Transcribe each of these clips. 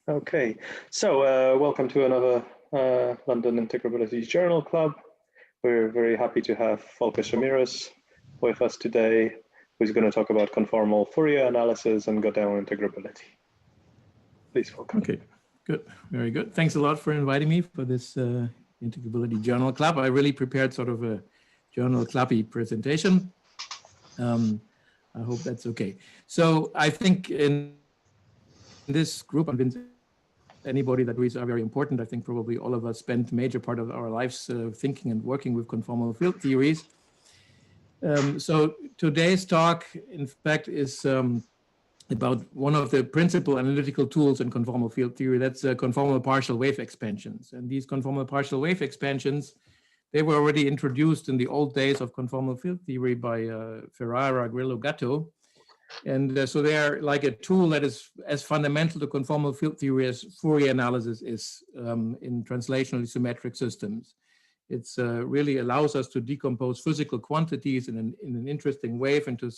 Okay, so welcome to another London Integrability Journal Club. We're very happy to have Volker Schomerus with us today, who's going to talk about conformal Fourier analysis and Gaudin integrability. Please, Volker. Okay, good, very good. Thanks a lot for inviting me for this Integrability Journal Club. I really prepared sort of a journal clubby presentation. I hope that's okay. So I think in this group, I'm convinced anybody that reads are very important. I think probably all of us spend major part of our lives thinking and working with conformal field theories. So today's talk, in fact, is about one of the principal analytical tools in conformal field theory. That's conformal partial wave expansions. And these conformal partial wave expansions, they were already introduced in the old days of conformal field theory by Ferrara, Grillo, Gatto. And so they are like a tool that is as fundamental to conformal field theory as Fourier analysis is in translationally symmetric systems. It's really allows us to decompose physical quantities in an interesting way into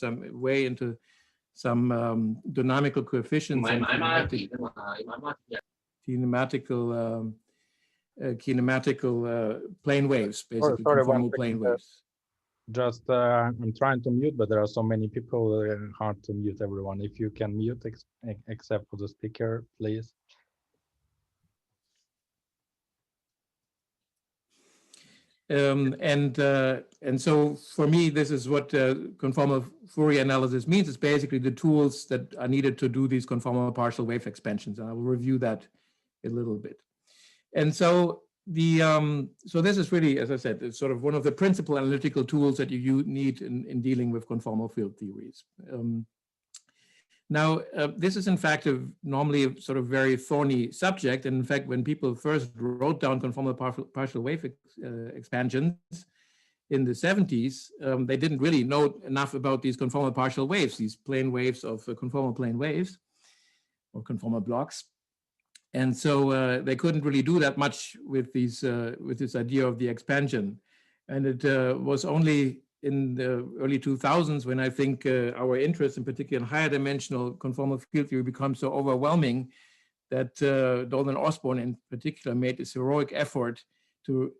some dynamical coefficients and kinematical plane waves, basically conformal plane waves. Just I'm trying to mute, but there are so many people, hard to mute everyone. If you can mute except for the speaker, please. And so for me, this is what conformal Fourier analysis means. It's basically the tools that are needed to do these conformal partial wave expansions. And I will review that a little bit. And so so this is really, as I said, it's sort of one of the principal analytical tools that you need in dealing with conformal field theories. Now, this is in fact normally a sort of very thorny subject. And in fact, when people first wrote down conformal partial wave expansions in the 70s, they didn't really know enough about these conformal partial waves, these plane waves of conformal plane waves or conformal blocks. And so they couldn't really do that much with these with this idea of the expansion. And it was only in the early 2000s when I think our interest, in particular in higher dimensional conformal field theory, becomes so overwhelming that Dolan Osborne in particular made this heroic effort to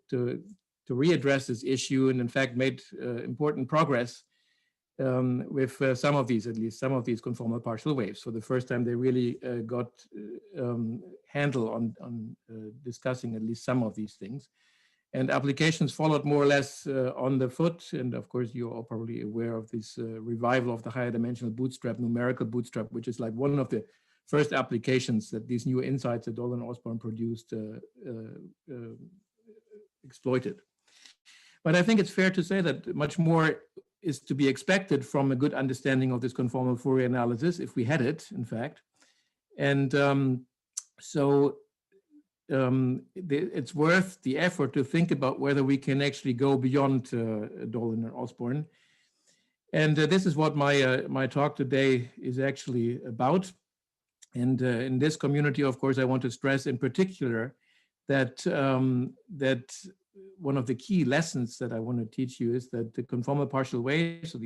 readdress this issue, and in fact made important progress with some of these, at least some of these conformal partial waves. For the first time, they really got handle on discussing at least some of these things. And applications followed more or less on the foot. And of course, you're all probably aware of this revival of the higher dimensional bootstrap, numerical bootstrap, which is like one of the first applications that these new insights that Dolan Osborne produced exploited. But I think it's fair to say that much more is to be expected from a good understanding of this conformal Fourier analysis, if we had it, in fact. And it's worth the effort to think about whether we can actually go beyond Dolan and Osborne. And this is what my talk today is actually about. And in this community, of course, I want to stress in particular that that one of the key lessons that I want to teach you is that the conformal partial waves, so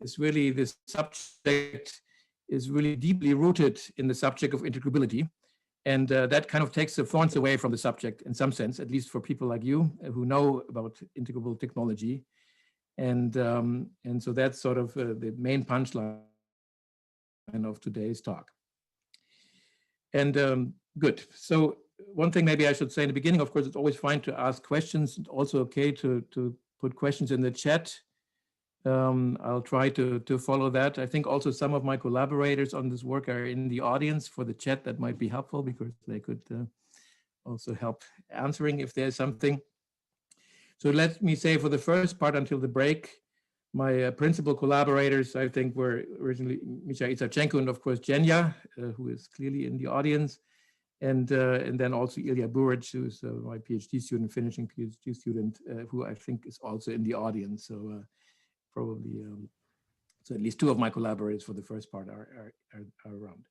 is really this subject is really deeply rooted in the subject of integrability. And that kind of takes the thorns away from the subject in some sense, at least for people like you who know about integrable technology. And so that's sort of the main punchline of today's talk. And good. So one thing maybe I should say in the beginning, of course, it's always fine to ask questions. It's also okay to put questions in the chat. I'll try to follow that. I think also some of my collaborators on this work are in the audience for the chat. That might be helpful because they could also help answering if there's something. So let me say for the first part until the break, my principal collaborators, I think, were originally Misha Isachenko and of course Jenya, who is clearly in the audience. And then also Ilya Buric, who is my PhD student, finishing PhD student, who I think is also in the audience. So probably, so at least two of my collaborators for the first part are around.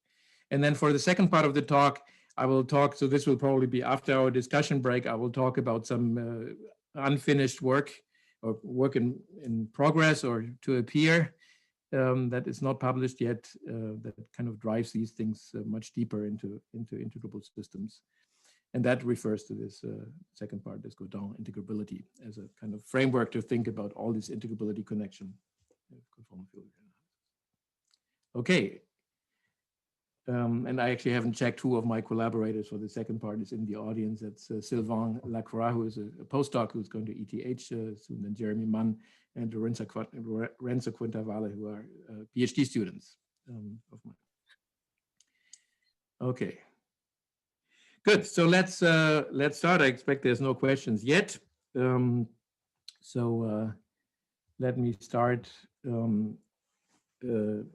And then for the second part of the talk, I will talk, so this will probably be after our discussion break, I will talk about some unfinished work or work in progress or to appear that is not published yet, that kind of drives these things much deeper into integrable systems. And that refers to this second part, this Gaudin integrability, as a kind of framework to think about all this integrability connection. Conformal field. Okay. And I actually haven't checked who of my collaborators for the second part is in the audience. That's Sylvain Lacroix, who is a postdoc who's going to ETH soon, and Jeremy Mann and Lorenzo Quintavalle, who are PhD students of mine. Okay. Good. So let's start. I expect there's no questions yet. Let me start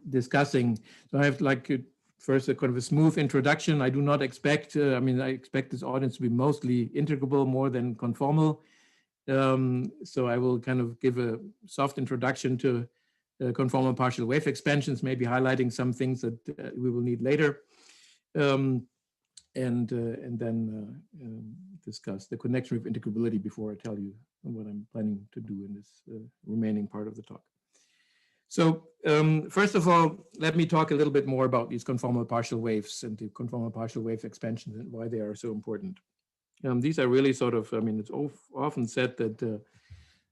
discussing. So I have first a kind of a smooth introduction. I do not expect. I expect this audience to be mostly integrable more than conformal. So I will kind of give a soft introduction to conformal partial wave expansions, maybe highlighting some things that we will need later. And then discuss the connection with integrability before I tell you what I'm planning to do in this remaining part of the talk. So first of all, let me talk a little bit more about these conformal partial waves and the conformal partial wave expansions and why they are so important. These are really sort of, it's often said that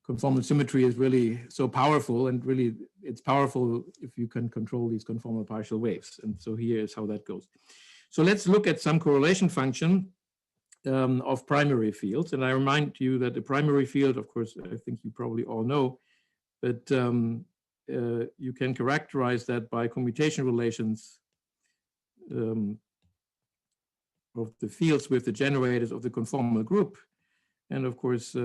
conformal symmetry is really so powerful, and really it's powerful if you can control these conformal partial waves. And so here is how that goes. So let's look at some correlation function of primary fields. And I remind you that the primary field, of course, I think you probably all know, but you can characterize that by commutation relations of the fields with the generators of the conformal group. And of course,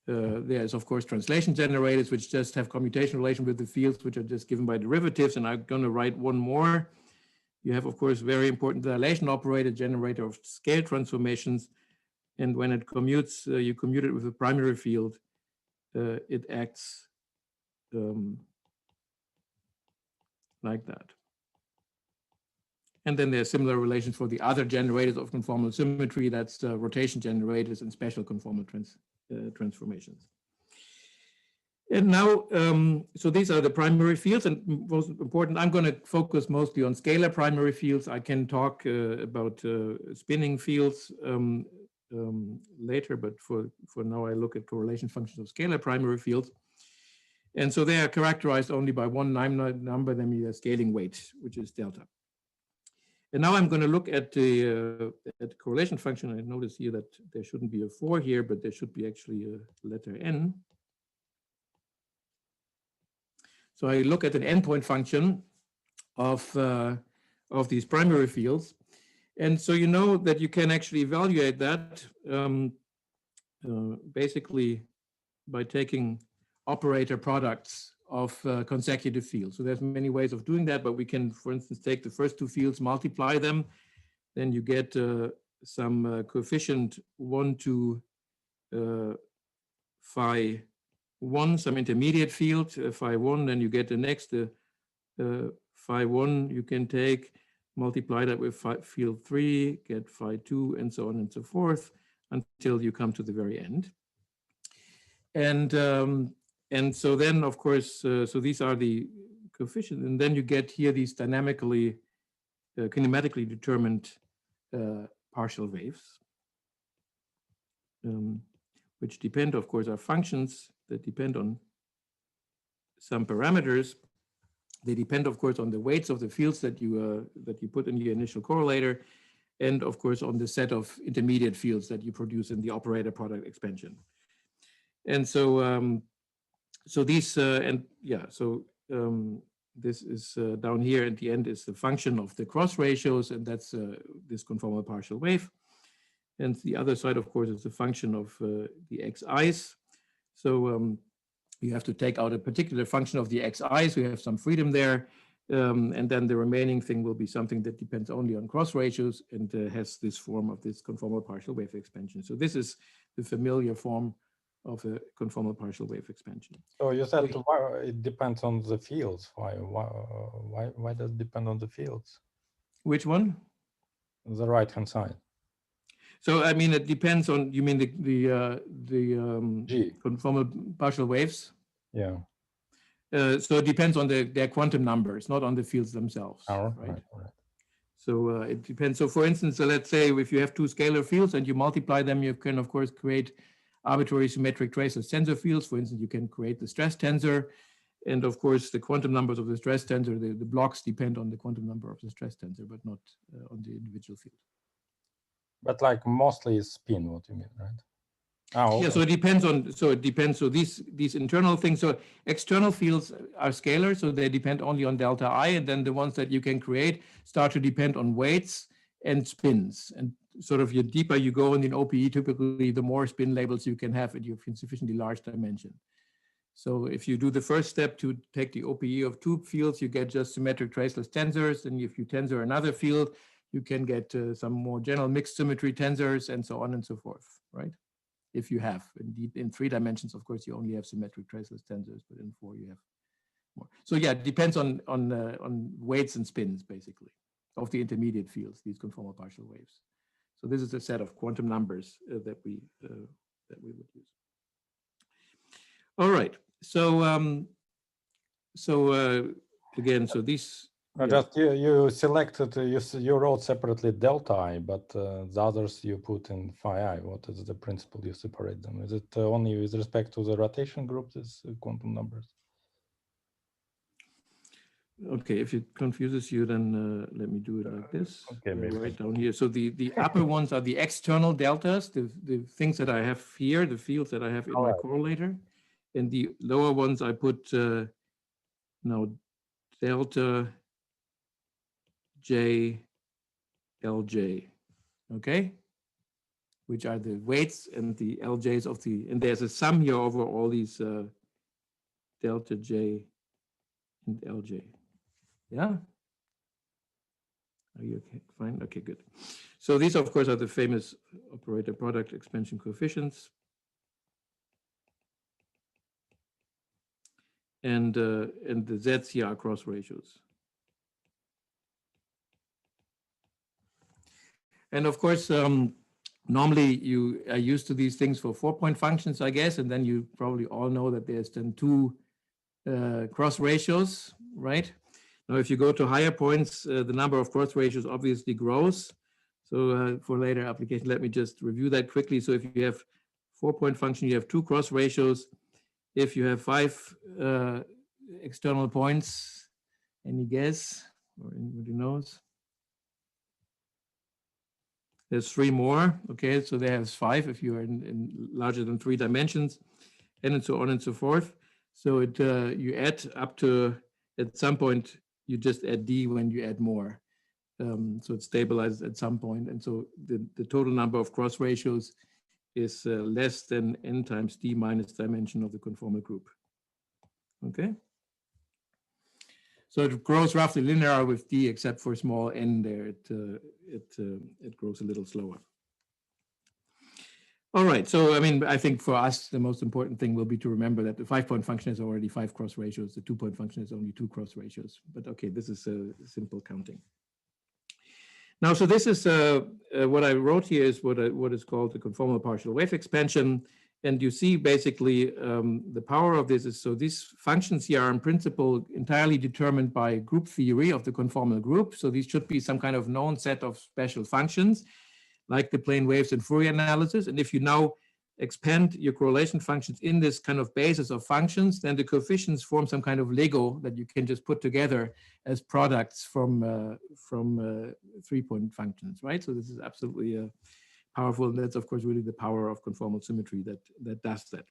there's of course translation generators, which just have commutation relation with the fields, which are just given by derivatives. And I'm going to write one more. You have, of course, very important dilation operator, generator of scale transformations. And when it commutes, you commute it with a primary field, it acts like that. And then there are similar relations for the other generators of conformal symmetry. That's rotation generators and special conformal transformations. And now, so these are the primary fields, and most important, I'm going to focus mostly on scalar primary fields. I can talk about spinning fields later, but for now I look at correlation functions of scalar primary fields. And so they are characterized only by one number, namely the scaling weight, which is delta. And now I'm going to look at the correlation function. I notice here that there shouldn't be a 4 here, but there should be actually a letter n. So I look at an endpoint function of these primary fields. And so you know that you can actually evaluate that basically by taking operator products of consecutive fields. So there's many ways of doing that, but we can, for instance, take the first 2 fields, multiply them, then you get some coefficient 1 to phi 1, some intermediate field, phi 1, then you get the next phi 1 you can take, multiply that with field 3, get phi 2, and so on and so forth, until you come to the very end. And so then, of course, so these are the coefficients, and then you get here these dynamically, kinematically determined partial waves, which depend, of course, are functions that depend on some parameters. They depend, of course, on the weights of the fields that you put in your initial correlator, and of course on the set of intermediate fields that you produce in the operator product expansion. And so, so these and yeah, so this is down here at the end is the function of the cross ratios, and that's this conformal partial wave. And the other side, of course, is the function of the xi's. So you have to take out a particular function of the xi's. We have some freedom there. And then the remaining thing will be something that depends only on cross ratios and has this form of this conformal partial wave expansion. So this is the familiar form of a conformal partial wave expansion. So you said it depends on the fields. Why does it depend on the fields? Which one? The right-hand side. So I mean, it depends on, you mean the G. conformal partial waves? Yeah. So it depends on their quantum numbers, not on the fields themselves, All right? right. All right. So it depends. So for instance, let's say if you have two scalar fields and you multiply them, you can of course create arbitrary symmetric traceless tensor fields. For instance, you can create the stress tensor. And of course, the quantum numbers of the stress tensor, the blocks depend on the quantum number of the stress tensor, but not on the individual field. But like mostly is spin, what you mean, right? Oh, okay. Yeah, so it depends on, so these internal things, so external fields are scalar, so they depend only on delta I, and then the ones that you can create start to depend on weights and spins. And sort of the deeper you go in the OPE, typically the more spin labels you can have at your sufficiently large dimension. So if you do the first step to take the OPE of two fields, you get just symmetric traceless tensors. And if you tensor another field, you can get some more general mixed symmetry tensors and so on and so forth, right? If you have, indeed, in 3 dimensions, of course, you only have symmetric traceless tensors, but in 4 you have more. So yeah, it depends on weights and spins, basically, of the intermediate fields, these conformal partial waves. So this is a set of quantum numbers that we would use. All right. So again, so these. Just you selected, you wrote separately delta I, but the others you put in phi I. What is the principle you separate them? Is it only with respect to the rotation group, these quantum numbers? Okay, if it confuses you, then let me do it like this. Okay, maybe. Right down here. So the upper ones are the external deltas, the things that I have here, the fields that I have in my correlator. And the lower ones I put now delta J LJ, okay? Which are the weights and the LJs of the, and there's a sum here over all these delta J and LJ. Yeah? Are you okay? Fine, okay, good. So these, of course, are the famous operator product expansion coefficients. And the Z's here are cross ratios. And of course, normally you are used to these things for 4-point functions, I guess, and then you probably all know that there's then 2 cross ratios, right? Now, if you go to higher points, the number of cross ratios obviously grows. So for later application, let me just review that quickly. So if you have 4-point function, you have 2 cross ratios. If you have 5 external points, any guess, or anybody knows? There's 3 more, okay, so there's 5 if you are in larger than 3 dimensions, and so on and so forth. So it you add up to, at some point, you just add d when you add more. So it stabilizes at some point, and so the total number of cross ratios is less than n times d minus dimension of the conformal group. Okay. So it grows roughly linear with d, except for small n there. It grows a little slower. All right. So I mean, I think for us the most important thing will be to remember that the 5-point function is already 5 cross ratios. The 2-point function is only 2 cross ratios. But okay, this is simple counting. Now, so this is what I wrote here is what is called the conformal partial wave expansion. And you see basically the power of this is, so these functions here are in principle entirely determined by group theory of the conformal group. So these should be some kind of known set of special functions like the plane waves in Fourier analysis. And if you now expand your correlation functions in this kind of basis of functions, then the coefficients form some kind of Lego that you can just put together as products from 3-point functions, right? So this is absolutely powerful, and that's of course really the power of conformal symmetry that does that.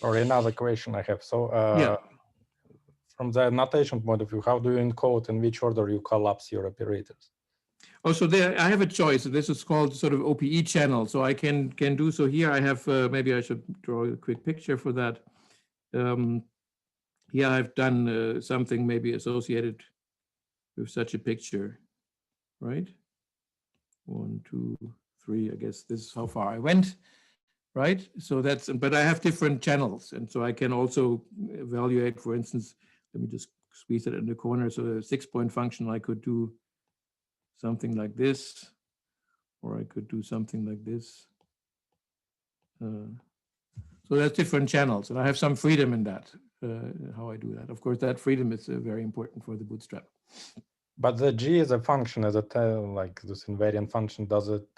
Or another question I have. So yeah, from the notation point of view, how do you encode, in which order you collapse your operators? Oh, so there I have a choice. This is called sort of OPE channel. So I can do so here. I have maybe I should draw a quick picture for that. Here I've done something maybe associated with such a picture, right? 1, 2, 3. I guess this is how far I went, right? So that's, but I have different channels, and so I can also evaluate, for instance, let me just squeeze it in the corner. So a 6-point function, I could do something like this, or I could do something like this. So there's different channels, and I have some freedom in that, how I do that. Of course, that freedom is very important for the bootstrap. But the G is a function, as a like this invariant function. Does it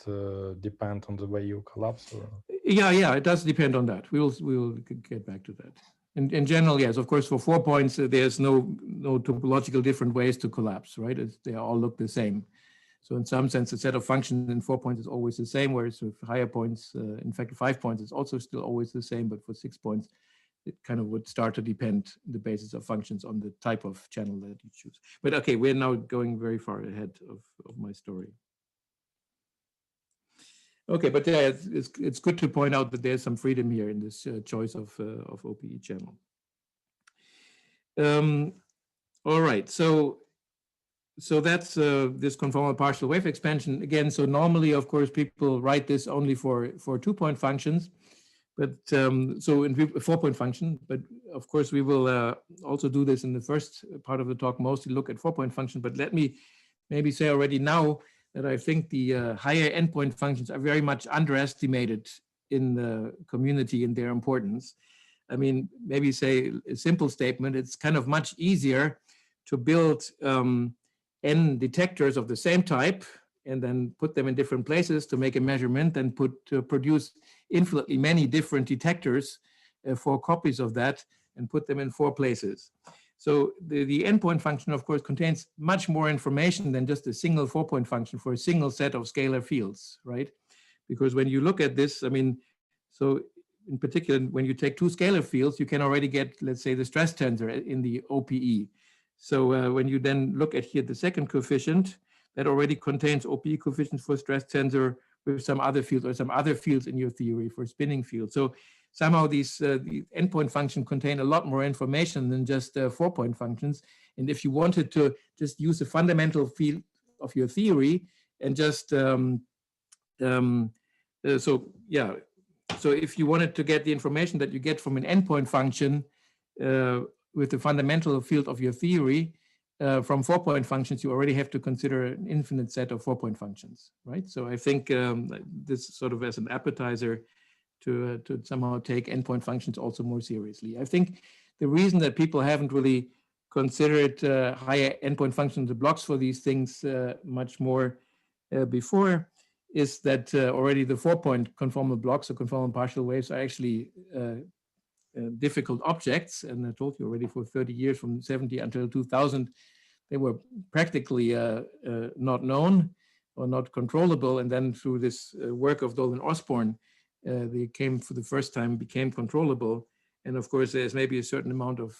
depend on the way you collapse? Or? Yeah, it does depend on that. We will get back to that. In general, yes, of course, for 4 points, there's no topological different ways to collapse, right? They all look the same. So in some sense, the set of functions in 4 points is always the same, whereas with higher points, in fact, 5 points is also still always the same, but for 6 points, it kind of would start to depend the basis of functions on the type of channel that you choose. But okay, we're now going very far ahead of my story. Okay, but yeah, it's good to point out that there's some freedom here in this choice of OPE channel. All right, so that's this conformal partial wave expansion again. So normally, of course, people write this only for 2-point functions, but so in 4-point function. But of course, we will also do this in the first part of the talk, mostly look at 4-point function. But let me maybe say already now that I think the higher endpoint functions are very much underestimated in the community in their importance. I mean, maybe say a simple statement, it's kind of much easier to build n detectors of the same type and then put them in different places to make a measurement and produce infinitely many different detectors, 4 copies of that, and put them in 4 places. So the endpoint function, of course, contains much more information than just a single 4-point function for a single set of scalar fields, right? Because when you look at this, I mean, so in particular, when you take 2 scalar fields, you can already get, let's say, the stress tensor in the OPE. So when you then look at here the second coefficient, that already contains OPE coefficients for stress tensor with some other fields or some other fields in your theory for spinning fields. So somehow these the endpoint function contain a lot more information than just 4-point functions. And if you wanted to just use a fundamental field of your theory and just so if you wanted to get the information that you get from an endpoint function with the fundamental field of your theory, from 4-point functions, you already have to consider an infinite set of 4-point functions, right? So I think this sort of as an appetizer to somehow take endpoint functions also more seriously. I think the reason that people haven't really considered higher endpoint functions as blocks for these things much more before is that already the 4-point conformal blocks or conformal partial waves are actually difficult objects. And I told you already for 30 years, from 70 until 2000, they were practically not known or not controllable. And then through this work of Dolan Osborne, they came for the first time, became controllable. And of course, there's maybe a certain amount of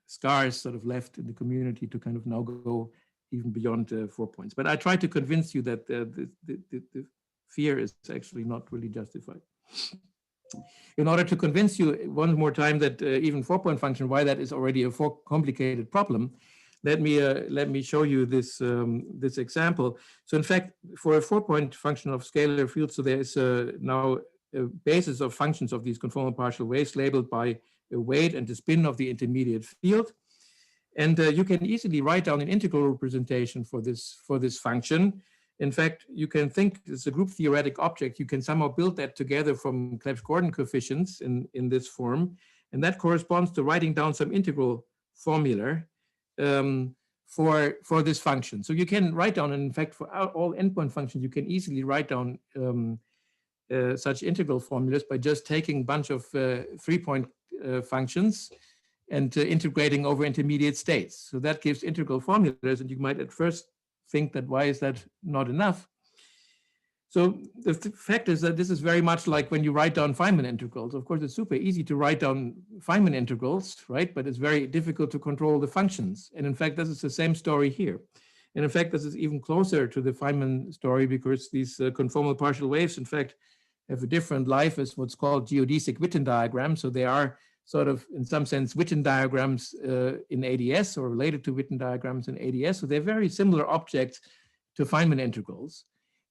scars sort of left in the community to kind of now go even beyond 4 points. But I try to convince you that the fear is actually not really justified. In order to convince you one more time that even 4-point function, why that is already a complicated problem, let me show you this this example. So in fact, for a 4-point function of scalar field, so there is now a basis of functions of these conformal partial waves labeled by a weight and the spin of the intermediate field. And you can easily write down an integral representation for this function. In fact, you can think it's a group theoretic object. You can somehow build that together from Clebsch-Gordon coefficients in this form. And that corresponds to writing down some integral formula for this function. So you can write down, and in fact, for all endpoint functions, you can easily write down such integral formulas by just taking a bunch of 3-point functions and integrating over intermediate states. So that gives integral formulas, and you might at first think that why is that not enough? So the fact is that this is very much like when you write down Feynman integrals. Of course, it's super easy to write down Feynman integrals, right? But it's very difficult to control the functions. And in fact, this is the same story here. And in fact, this is even closer to the Feynman story because these conformal partial waves, in fact, have a different life as what's called geodesic Witten diagrams. So they are sort of, in some sense, Witten diagrams in ADS or related to Witten diagrams in ADS. So they're very similar objects to Feynman integrals.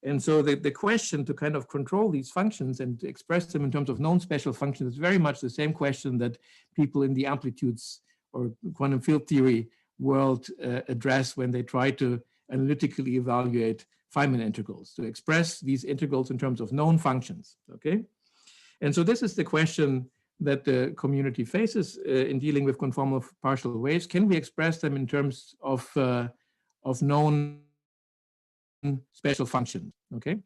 And so the question to kind of control these functions and express them in terms of known special functions is very much the same question that people in the amplitudes or quantum field theory world address when they try to analytically evaluate Feynman integrals, to express these integrals in terms of known functions, okay? And so this is the question that the community faces in dealing with conformal partial waves. Can we express them in terms of known special functions, okay?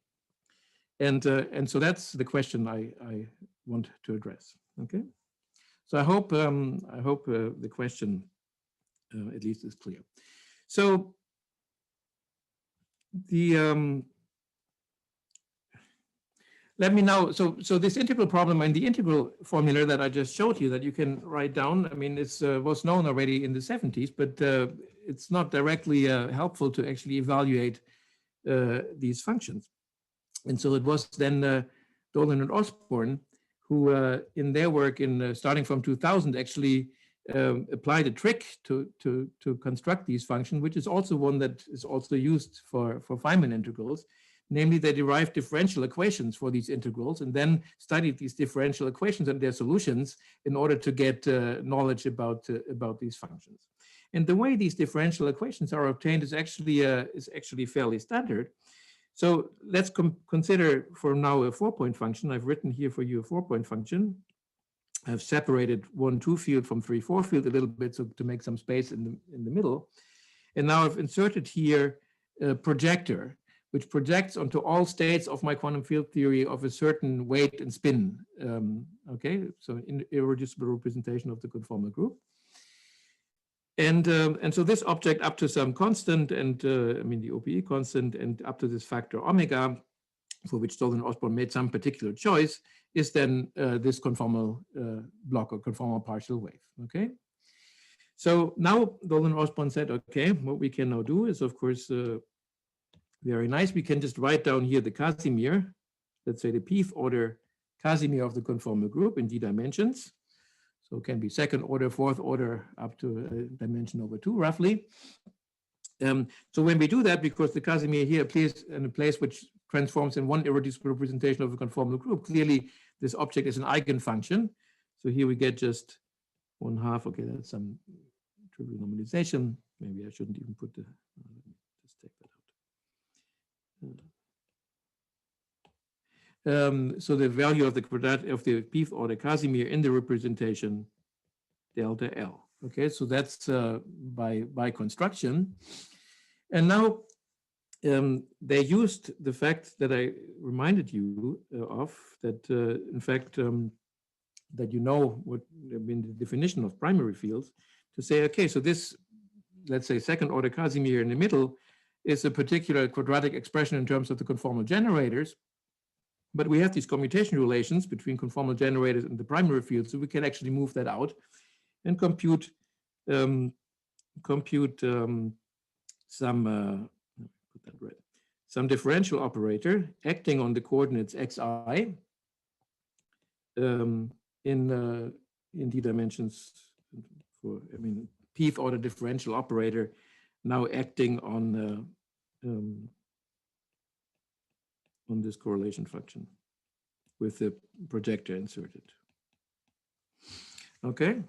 And so that's the question I want to address, okay? So I hope the question at least is clear. So the let me now, so this integral problem and the integral formula that I just showed you that you can write down, I mean, it was known already in the 70s, but it's not directly helpful to actually evaluate these functions. And so it was then Dolan and Osborne who, in their work in starting from 2000, actually applied a trick to construct these functions, which is also one that is also used for Feynman integrals. Namely, they derived differential equations for these integrals and then studied these differential equations and their solutions in order to get knowledge about these functions. And the way these differential equations are obtained is actually fairly standard. So let's consider for now a 4-point function. I've written here for you a 4-point function. I've separated 1-2 field from 3-4 field a little bit so to make some space in the middle. And now I've inserted here a projector, which projects onto all states of my quantum field theory of a certain weight and spin. Okay, so an irreducible representation of the conformal group. And so this object up to some constant, and I mean the OPE constant, and up to this factor omega, for which Dolan and Osborne made some particular choice, is then this conformal block or conformal partial wave. Okay. So now Dolan and Osborne said, okay, what we can now do is, of course, very nice. We can just write down here the Casimir, let's say the p-th order Casimir of the conformal group in d dimensions. So it can be 2nd order, 4th order, up to a dimension over 2, roughly. So when we do that, because the Casimir here appears in a place which transforms in one irreducible representation of a conformal group, clearly this object is an eigenfunction. So here we get just 1/2. Okay, that's some trivial normalization. Maybe I shouldn't even put the, just take that out. So the value of the quadratic of the p-th order Casimir in the representation delta L. Okay, so that's by construction. And now they used the fact that I reminded you of, that in fact that you know what I mean, the definition of primary fields, to say, okay, so this, let's say 2nd order Casimir in the middle is a particular quadratic expression in terms of the conformal generators. But we have these commutation relations between conformal generators and the primary field, so we can actually move that out and compute some differential operator acting on the coordinates xi in d dimensions for, I mean, p-th order differential operator now acting on this correlation function with the projector inserted. Okay.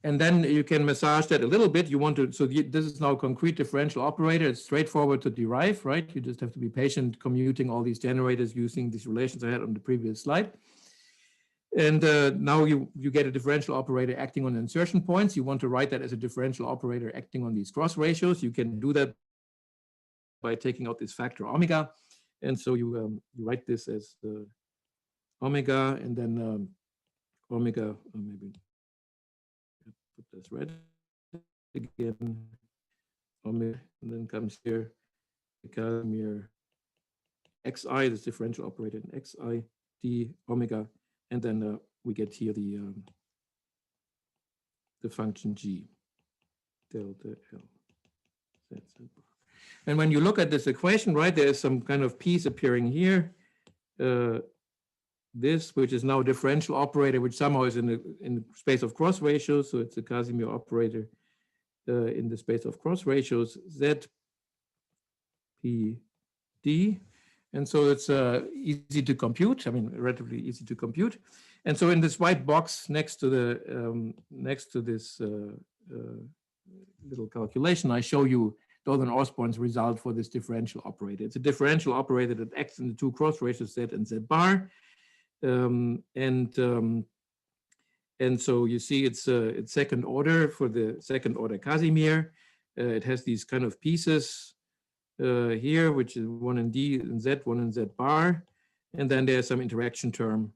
And then you can massage that a little bit. You want to, so this is now a concrete differential operator. It's straightforward to derive, right? You just have to be patient commuting all these generators using these relations I had on the previous slide. And now you get a differential operator acting on insertion points. You want to write that as a differential operator acting on these cross ratios. You can do that by taking out this factor omega. And so you write this as omega, and then omega, maybe put this right again, omega, and then comes here, Casimir xi, this differential operator in xi, d omega, and then we get here the function g, delta L. That's it. And when you look at this equation, right, there is some kind of piece appearing here. This, which is now a differential operator, which somehow is in the space of cross ratios. So it's a Casimir operator in the space of cross ratios, Z, P, D. And so it's easy to compute. I mean, relatively easy to compute. And so in this white box next to the this little calculation, I show you Dolan-Osborn's result for this differential operator. It's a differential operator that acts in the two cross ratios Z and Z bar. And so you see it's second order for the second order Casimir. It has these kind of pieces here, which is one in D and Z, one in Z bar. And then there's some interaction term,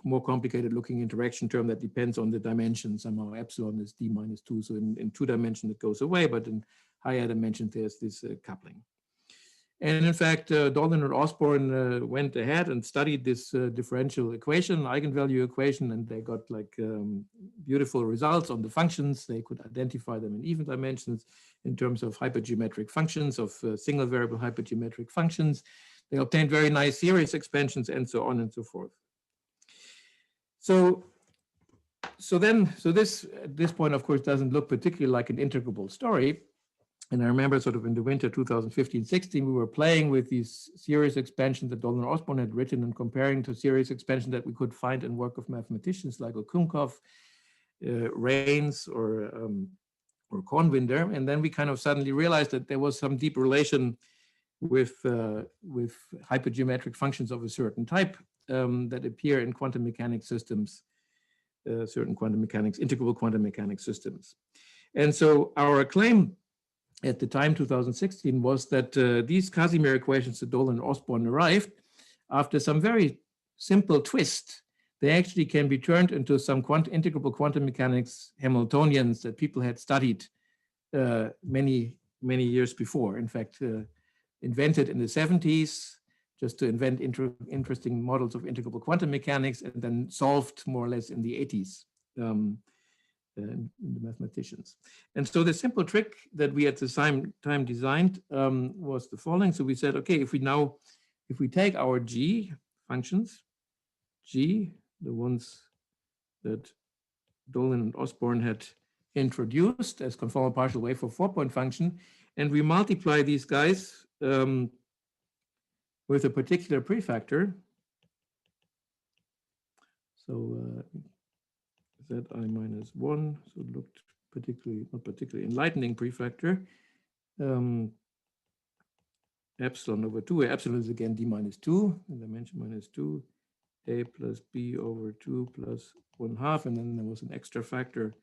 more complicated looking interaction term that depends on the dimension. Somehow epsilon is D minus 2. So in 2 dimensions it goes away, but in higher dimensions there's this coupling. And in fact, Dolan and Osborn went ahead and studied this differential equation, eigenvalue equation, and they got like beautiful results on the functions. They could identify them in even dimensions in terms of hypergeometric functions, of single variable hypergeometric functions. They obtained very nice series expansions and so on and so forth. So this at this point, of course, doesn't look particularly like an integrable story. And I remember sort of in the winter 2015-16, we were playing with these series expansions that Dolan and Osborn had written and comparing to series expansions that we could find in work of mathematicians like Okunkov, Rains, or Kornwinder. And then we kind of suddenly realized that there was some deep relation with hypergeometric functions of a certain type that appear in quantum mechanics systems, certain quantum mechanics, integrable quantum mechanics systems. And so our claim at the time, 2016, was that these Casimir equations that Dolan and Osborn arrived, after some very simple twist, they actually can be turned into some integrable quantum mechanics Hamiltonians that people had studied many years before. In fact, invented in the 70s, just to invent interesting models of integrable quantum mechanics, and then solved more or less in the 80s. In the mathematicians. And so the simple trick that we at the same time designed was the following. So we said, okay, if we take our G functions, G, the ones that Dolan and Osborn had introduced as conformal partial wave for 4-point function, and we multiply these guys with a particular prefactor. So Zi minus 1, so it looked not particularly enlightening prefactor. Epsilon over 2, where epsilon is again D minus 2, in dimension minus 2, A plus B over 2 plus 1/2, and then there was an extra factor,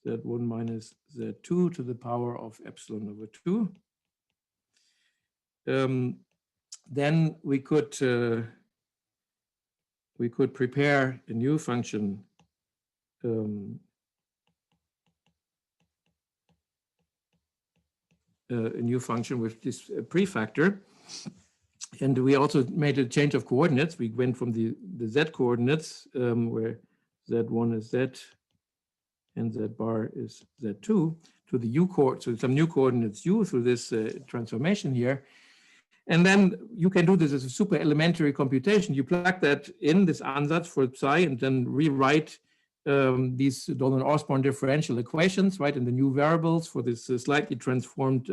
Z1 minus Z2 to the power of epsilon over 2. Then we could prepare a new function, a new function with this prefactor. And we also made a change of coordinates. We went from the Z coordinates, where Z1 is Z and Z bar is Z2, to the U coordinates, so some new coordinates U through this transformation here. And then you can do this as a super elementary computation. You plug that in, this ansatz for psi, and then rewrite these Dolan-Osborn differential equations, right, in the new variables for this slightly transformed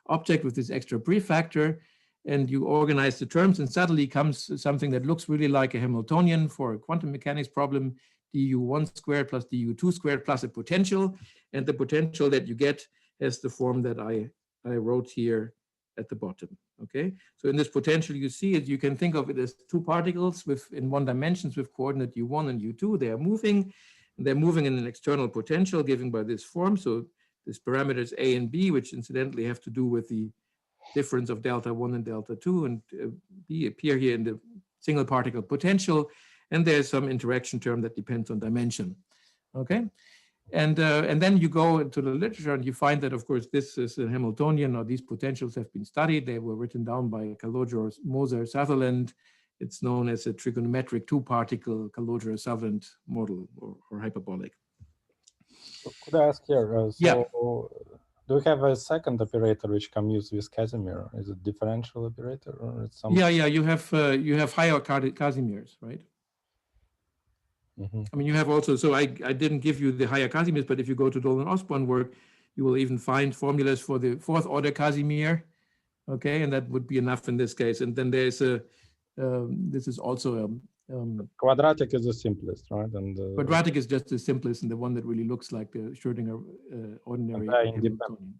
object with this extra prefactor. And you organize the terms, and suddenly comes something that looks really like a Hamiltonian for a quantum mechanics problem, du1 squared plus du2 squared plus a potential. And the potential that you get has the form that I wrote here at the bottom. Okay, so in this potential, you see it, you can think of it as two particles in one dimensions with coordinate u1 and u2. They are moving, and they're moving in an external potential given by this form. So this parameters a and b, which incidentally have to do with the difference of delta 1 and delta 2, and b appear here in the single particle potential. And there's some interaction term that depends on dimension. Okay. And then you go into the literature and you find that, of course, this is a Hamiltonian, or these potentials have been studied. They were written down by Calogero-Sutherland. It's known as a trigonometric two-particle Calogero-Sutherland model, or hyperbolic. So could I ask here, yeah. Do we have a second operator which commutes with Casimir? Is it differential operator, or it's some? Yeah, you have higher Casimirs, right? Mm-hmm. I mean, you have also, so I didn't give you the higher Casimirs, but if you go to Dolan-Osborn work, you will even find formulas for the fourth order Casimir. Okay, and that would be enough in this case. And then there's this is also quadratic is the simplest, right? And quadratic is just the simplest and the one that really looks like the Schrödinger ordinary Hamiltonian.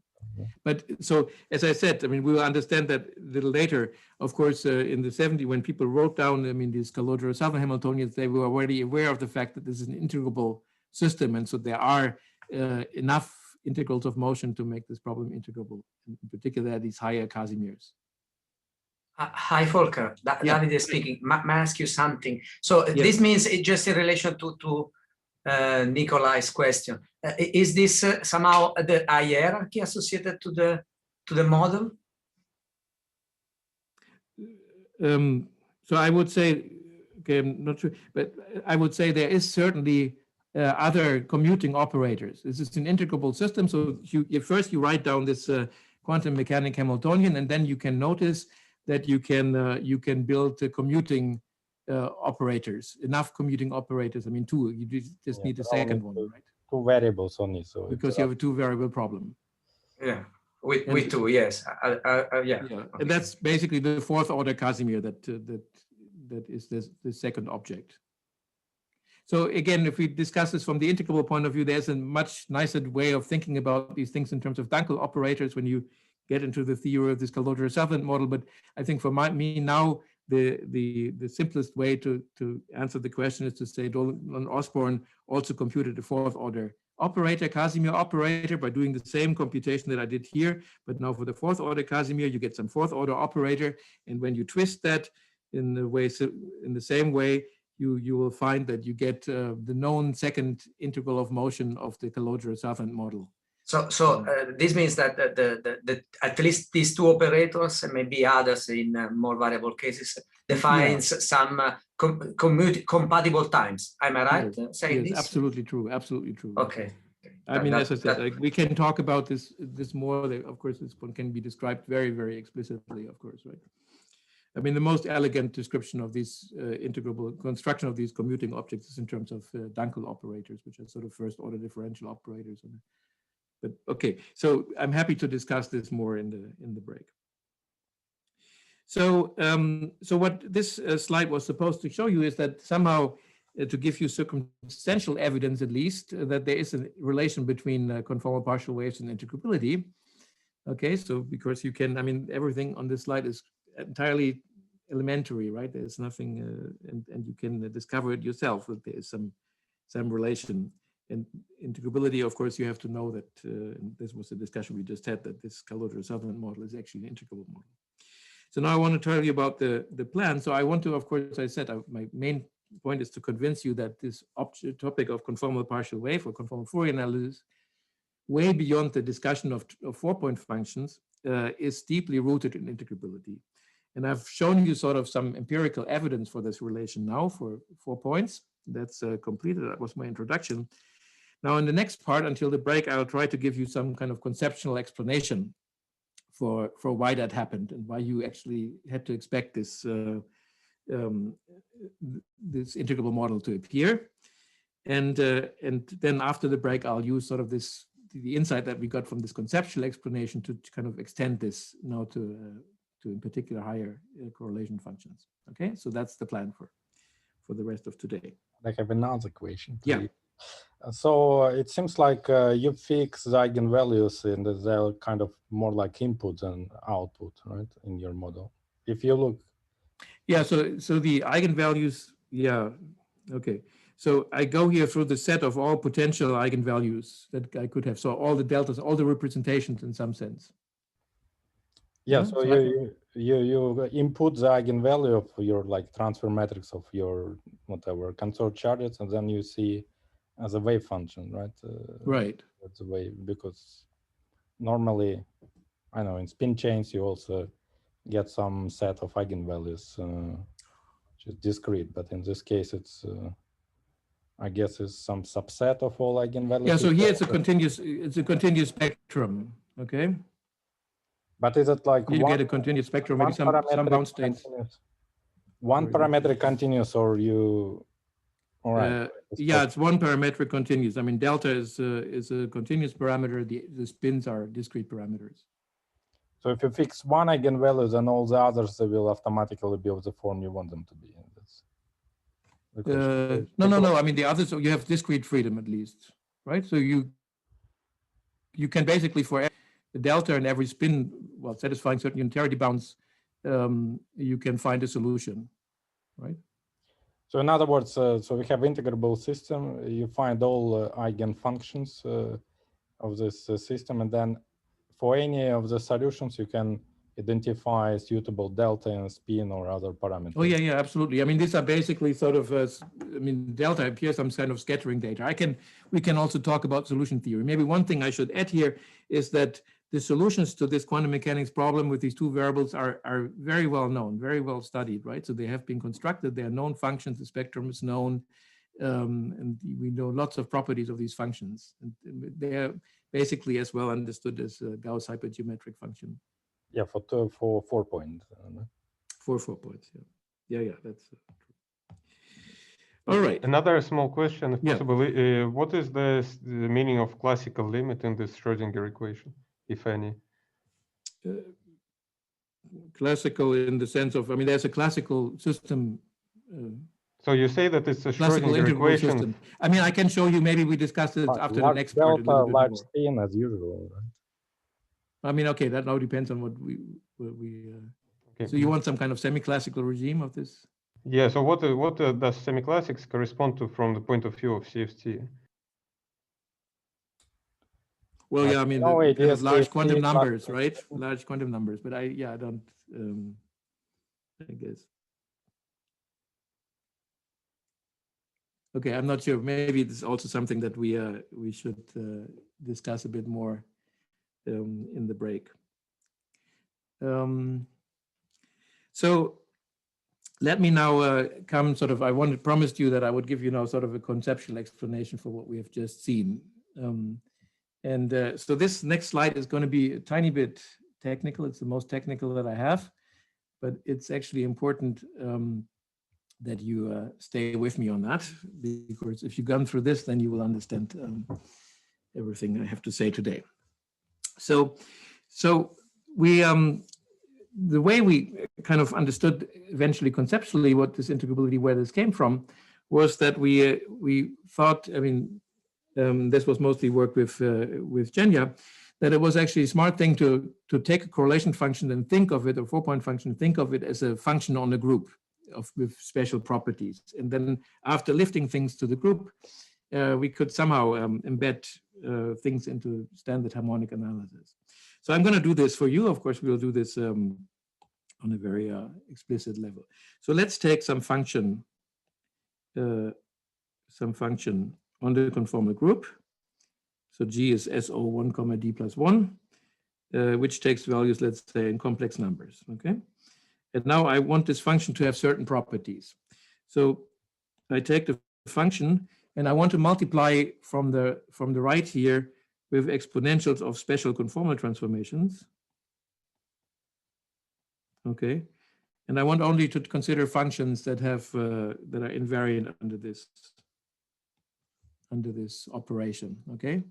But so, as I said, I mean, we will understand that a little later. Of course, in the 70s, when people wrote down, I mean, these Calogero-Sutherland Hamiltonians, they were already aware of the fact that this is an integrable system. And so there are enough integrals of motion to make this problem integrable, in particular, these higher Casimirs. Hi, Volker. Davide speaking. May I ask you something? So this means it just in relation to Nikolai's question. Is this somehow the hierarchy associated to the model? So I would say, okay, I'm not sure, but I would say there is certainly other commuting operators. This is an integrable system. So first you write down this quantum mechanic Hamiltonian, and then you can notice that you can build commuting operators, enough commuting operators. I mean, two. You just need a second one, right? Two variables only. So because you have a two variable problem. Yeah, with two, yes. Yeah. Okay. And that's basically the fourth order Casimir that is the second object. So again, if we discuss this from the integrable point of view, there's a much nicer way of thinking about these things in terms of Dunkel operators when you get into the theory of this Calogero-Sutherland model. But I think for me now, the simplest way to answer the question is to say Dolan Osborne also computed a fourth order operator, Casimir operator, by doing the same computation that I did here. But now for the fourth order Casimir, you get some fourth order operator. And when you twist that in the same way, you will find that you get the known second integral of motion of the Calogero-Sutherland model. So this means that at least these two operators, and maybe others in more variable cases, defines some compatible times. Am I right saying this? Absolutely true. Absolutely true. Okay. I mean, as I said, like, we can talk about this more. Of course, this one can be described very, very explicitly. Of course, right. I mean, the most elegant description of these integrable construction of these commuting objects is in terms of Dunkel operators, which are sort of first order differential operators. But okay, so I'm happy to discuss this more in the break. So what this slide was supposed to show you is that somehow to give you circumstantial evidence, at least, that there is a relation between conformal partial waves and integrability. Okay, so because you can, I mean, everything on this slide is entirely elementary, right? There's nothing, and you can discover it yourself that there is some relation. And integrability, of course, you have to know that, and this was the discussion we just had, that this Calogero-Sutherland model is actually an integrable model. So now I want to tell you about the plan. So I want to, of course, I said my main point is to convince you that this topic of conformal partial wave or conformal Fourier analysis, way beyond the discussion of 4-point functions, is deeply rooted in integrability. And I've shown you sort of some empirical evidence for this relation now for 4 points. That's completed. That was my introduction. Now, in the next part, until the break, I'll try to give you some kind of conceptual explanation for why that happened and why you actually had to expect this this integrable model to appear. And then after the break, I'll use sort of the insight that we got from this conceptual explanation to kind of extend this now to in particular higher correlation functions. Okay, so that's the plan for the rest of today. I have another question. Yeah. So it seems like you fix the eigenvalues and they're kind of more like input than output, right, in your model. If you look. Yeah, so the eigenvalues, yeah, okay. So I go here through the set of all potential eigenvalues that I could have. So all the deltas, all the representations in some sense. Yeah, so you input the eigenvalue of your like transfer matrix of your whatever consort charges, and then you see as a wave function, right? Right. That's the way, because normally, I know in spin chains you also get some set of eigenvalues, which is discrete, but in this case it's I guess it's some subset of all eigenvalues. Yeah, so here it's a continuous spectrum, okay? But is it like you get a continuous spectrum, maybe some bound states. One parametric continuous, or you? All right. Yeah, it's one parametric continuous. I mean, delta is a continuous parameter. The spins are discrete parameters. So if you fix one eigenvalue, then all the others they will automatically be of the form you want them to be. No. I mean, the others, you have discrete freedom at least, right? So you can basically delta and every spin, well, satisfying certain unitarity bounds, you can find a solution, right? So in other words, so we have integrable system. You find all eigenfunctions of this system, and then for any of the solutions, you can identify suitable delta and spin or other parameters. Oh yeah, absolutely. I mean, these are basically sort of, I mean, delta appears some kind of scattering data. We can also talk about solution theory. Maybe one thing I should add here is that the solutions to this quantum mechanics problem with these two variables are very well known, very well studied, right? So they have been constructed, they are known functions, the spectrum is known, and we know lots of properties of these functions. And they are basically as well understood as a Gauss hypergeometric function. Yeah, for 4 points. For 4 points, yeah, that's true. All right. Another small question, if possible. What is the meaning of classical limit in this Schrödinger equation, if any? Classical in the sense of, I mean, there's a classical system. So you say that it's a Schrödinger equation. System. I mean, I can show you, maybe we discuss it after the next part. Large spin as usual, right? I mean, okay, that now depends on what we okay. So you want some kind of semi-classical regime of this? Yeah, so what does semi-classics correspond to from the point of view of CFT? Well, yeah, I mean, there's large quantum numbers, right? Large quantum numbers, but I don't, I guess. Okay, I'm not sure. Maybe it's also something that we should discuss a bit more in the break. So let me now come sort of, promised you that I would give you now sort of a conceptual explanation for what we have just seen. So this next slide is going to be a tiny bit technical. It's the most technical that I have, but it's actually important that you stay with me on that, because if you've gone through this, then you will understand everything I have to say today. So we, the way we kind of understood eventually conceptually what this integrability, where this came from, was that we thought, I mean, this was mostly work with Genya, that it was actually a smart thing to take a correlation function and think of it, or 4-point function, think of it as a function on a group with special properties. And then after lifting things to the group, we could somehow embed things into standard harmonic analysis. So I'm going to do this for you. Of course, we'll do this on a very explicit level. So let's take some function on the conformal group. So G is SO1, D plus 1, which takes values, let's say, in complex numbers. Okay. And now I want this function to have certain properties. So I take the function and I want to multiply from the right here with exponentials of special conformal transformations. Okay. And I want only to consider functions that have that are invariant under this operation. Okay.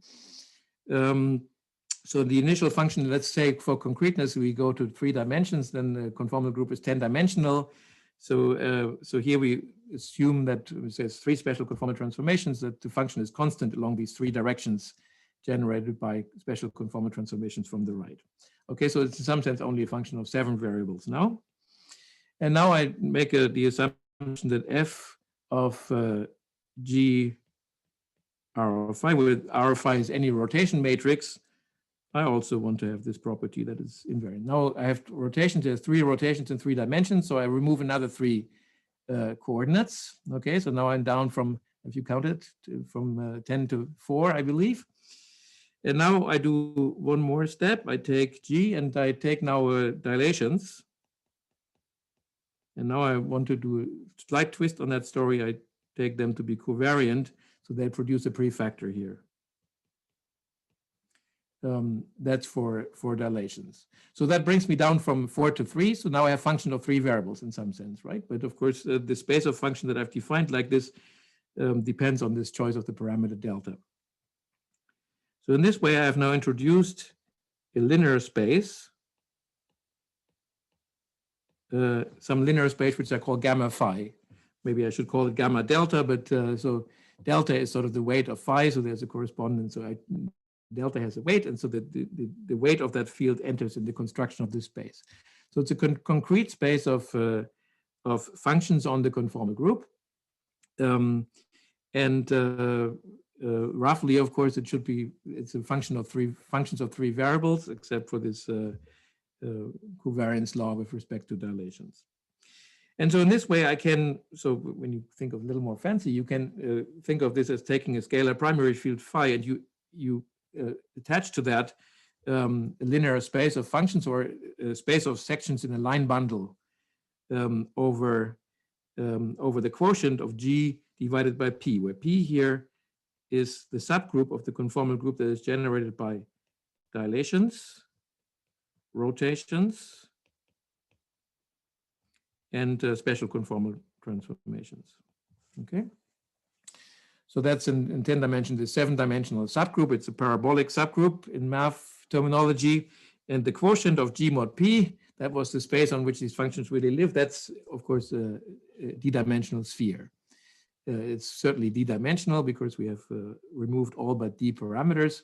So the initial function, let's say for concreteness, we go to 3 dimensions, then the conformal group is 10-dimensional. So here we assume that it says 3 special conformal transformations, that the function is constant along these 3 directions generated by special conformal transformations from the right. Okay, so it's in some sense only a function of 7 variables now. And now I make the assumption that f of G R of phi, where R of phi is any rotation matrix, I also want to have this property that is invariant. Now I have rotations, there's 3 rotations in 3 dimensions, so I remove another 3 coordinates. Okay, so now I'm down from, if you count it, from 10 to 4, I believe. And now I do one more step. I take G and I take now dilations. And now I want to do a slight twist on that story. I take them to be covariant, so they produce a prefactor here. That's for dilations. So that brings me down from 4 to 3. So now I have function of 3 variables in some sense, right? But of course, the space of function that I've defined like this depends on this choice of the parameter delta. So in this way, I have now introduced a linear space, some linear space which I call gamma phi. Maybe I should call it gamma delta, but so delta is sort of the weight of phi, so there's a correspondence. So I delta has a weight, and so the weight of that field enters in the construction of this space. So it's a concrete space of functions on the conformal group. Roughly, of course, it's a function of functions of three variables, except for this covariance law with respect to dilations. And so in this way, so when you think of a little more fancy, you can think of this as taking a scalar primary field phi, and you attach to that a linear space of functions or a space of sections in a line bundle over the quotient of G divided by P, where P here is the subgroup of the conformal group that is generated by dilations, rotations, and special conformal transformations. Okay. So that's in 10 dimensions, the 7-dimensional subgroup. It's a parabolic subgroup in math terminology. And the quotient of G mod P, that was the space on which these functions really live. That's, of course, a d-dimensional sphere. It's certainly d-dimensional because we have removed all but d parameters.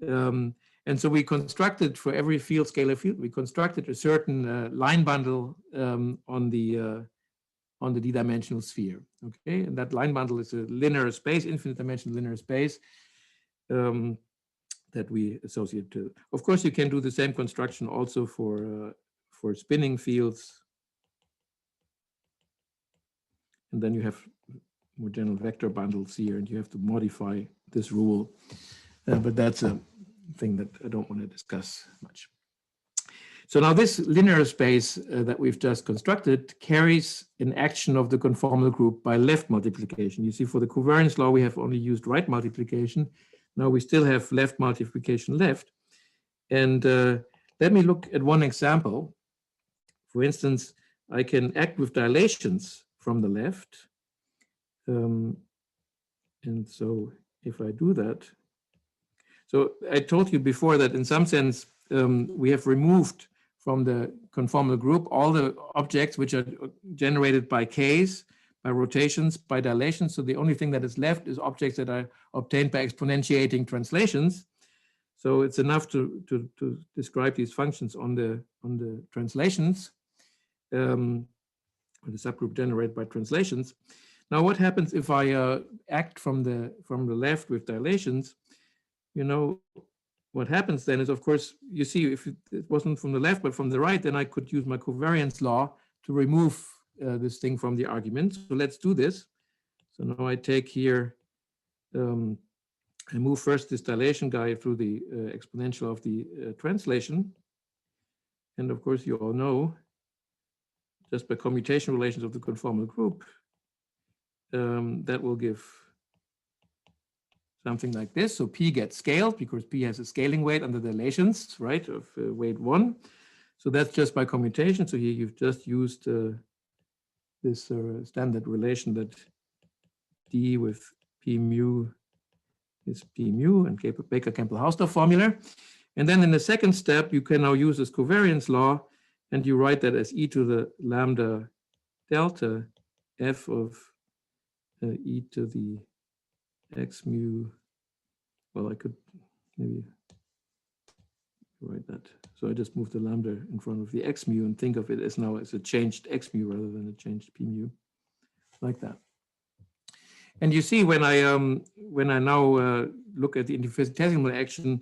And so we constructed for every field, scalar field, we constructed a certain line bundle on the d-dimensional sphere. Okay, and that line bundle is a linear space, infinite dimensional linear space that we associate to. Of course, you can do the same construction also for spinning fields, and then you have more general vector bundles here, and you have to modify this rule, but that's a thing that I don't want to discuss much. So now this linear space that we've just constructed carries an action of the conformal group by left multiplication. You see, for the covariance law, we have only used right multiplication. Now we still have left multiplication left. And let me look at one example. For instance, I can act with dilations from the left. And so if I do that, so I told you before that in some sense, we have removed from the conformal group all the objects which are generated by Ks, by rotations, by dilations. So the only thing that is left is objects that are obtained by exponentiating translations. So it's enough to describe these functions on the translations, or the subgroup generated by translations. Now, what happens if I act from the left with dilations? You know, what happens then is, of course, you see, if it wasn't from the left, but from the right, then I could use my covariance law to remove this thing from the argument. So let's do this. So now I take here, I move first this dilation guy through the exponential of the translation. And of course, you all know, just by commutation relations of the conformal group, that will give something like this. So P gets scaled because P has a scaling weight under the dilations, right, of weight 1. So that's just by commutation. So here you've just used this standard relation that D with P mu is P mu and Baker-Campbell-Hausdorff formula. And then in the second step, you can now use this covariance law, and you write that as e to the lambda delta f of e to the x mu. Well, I could maybe write that. So I just move the lambda in front of the x mu and think of it as now as a changed x mu rather than a changed p mu, like that. And you see, when I now look at the infinitesimal action,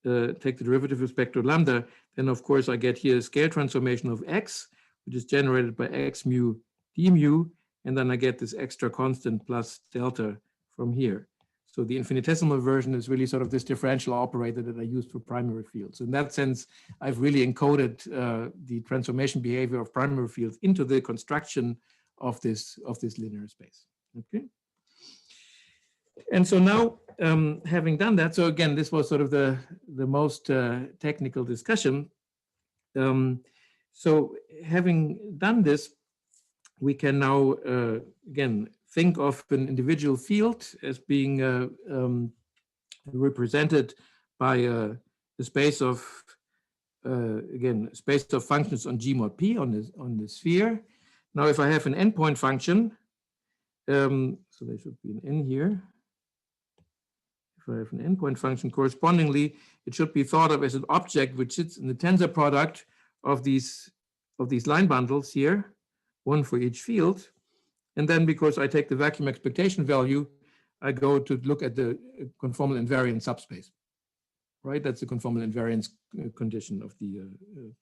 take the derivative with respect to lambda, then of course I get here a scale transformation of x, which is generated by x mu d mu, and then I get this extra constant plus delta from here. So the infinitesimal version is really sort of this differential operator that I used for primary fields. In that sense, I've really encoded the transformation behavior of primary fields into the construction of this linear space. Okay. And so now, having done that, so again, this was sort of the most technical discussion. So having done this, we can now, again, think of an individual field as being represented by the space of, again, space of functions on G mod P on the sphere. Now, if I have an endpoint function, so there should be an n here. if I have an endpoint function, correspondingly, it should be thought of as an object which sits in the tensor product of these line bundles here, one for each field. And then because I take the vacuum expectation value, I go to look at the conformal invariant subspace, right? That's the conformal invariance condition of the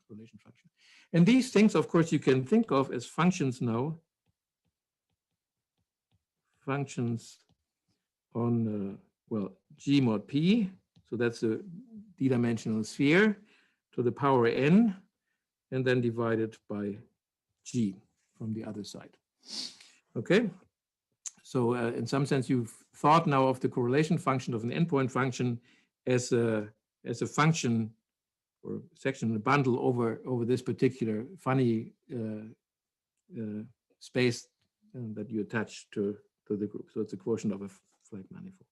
correlation function. And these things, of course, you can think of as functions now, functions on, well, G mod P. So that's a d-dimensional sphere to the power n, and then divided by G from the other side. Okay. So in some sense, you've thought now of the correlation function of an endpoint function as a function or section in a bundle over this particular funny space that you attach to the group. So it's a quotient of a flat manifold.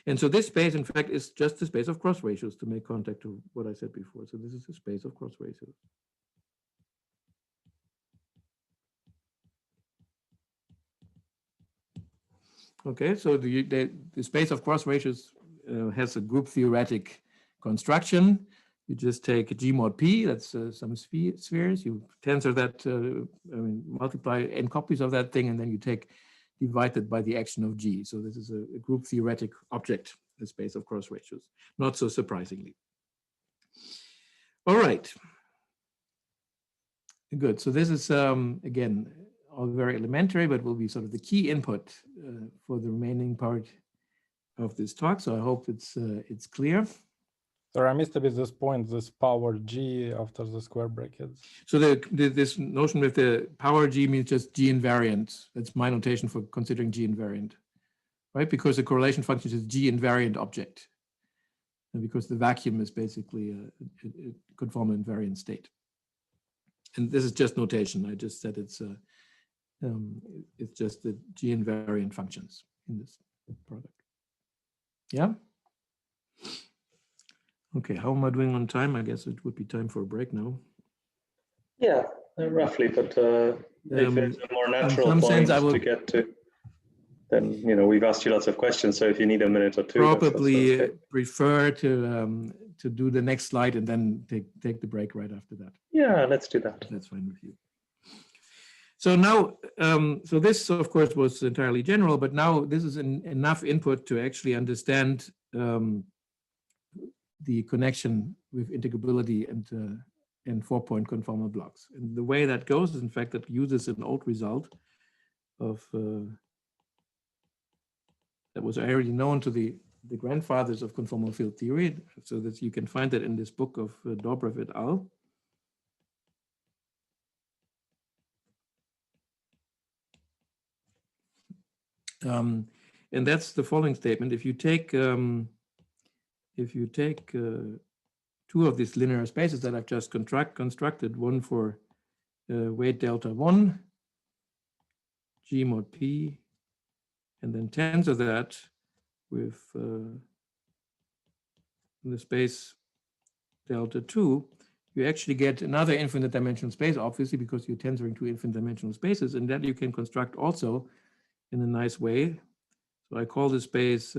And so this space, in fact, is just the space of cross ratios, to make contact to what I said before. So this is the space of cross ratios. Okay, so the space of cross ratios has a group theoretic construction. You just take G mod P, that's some spheres, you tensor that, multiply n copies of that thing, and then you divide it by the action of G. So this is a group theoretic object, the space of cross ratios, not so surprisingly. All right. Good, so this is, again, all very elementary, but will be sort of the key input for the remaining part of this talk. So I hope it's clear. Sorry, I missed a bit this point, this power G after the square brackets. So this notion with the power G means just G invariant. That's my notation for considering G invariant, right? Because the correlation function is G invariant object. And because the vacuum is basically a conformal invariant state. And this is just notation. I just said it's just the G invariant functions in this product. Yeah? Okay, how am I doing on time? I guess it would be time for a break now. Yeah, roughly, but if it's a more natural point to get to, then, we've asked you lots of questions, so if you need a minute or two. Probably prefer to do the next slide and then take the break right after that. Yeah, let's do that. That's fine with you. So now, so this, of course, was entirely general, but now this is enough input to actually understand the connection with integrability and 4-point conformal blocks. And the way that goes is, in fact, that uses an old result of that was already known to the grandfathers of conformal field theory, so that you can find it in this book of Dobrev et al. And that's the following statement. If you take two of these linear spaces that I've just constructed, one for weight delta 1, G mod P, and then tensor that with the space delta 2, you actually get another infinite dimensional space, obviously, because you're tensoring two infinite dimensional spaces, and that you can construct also in a nice way. So I call this space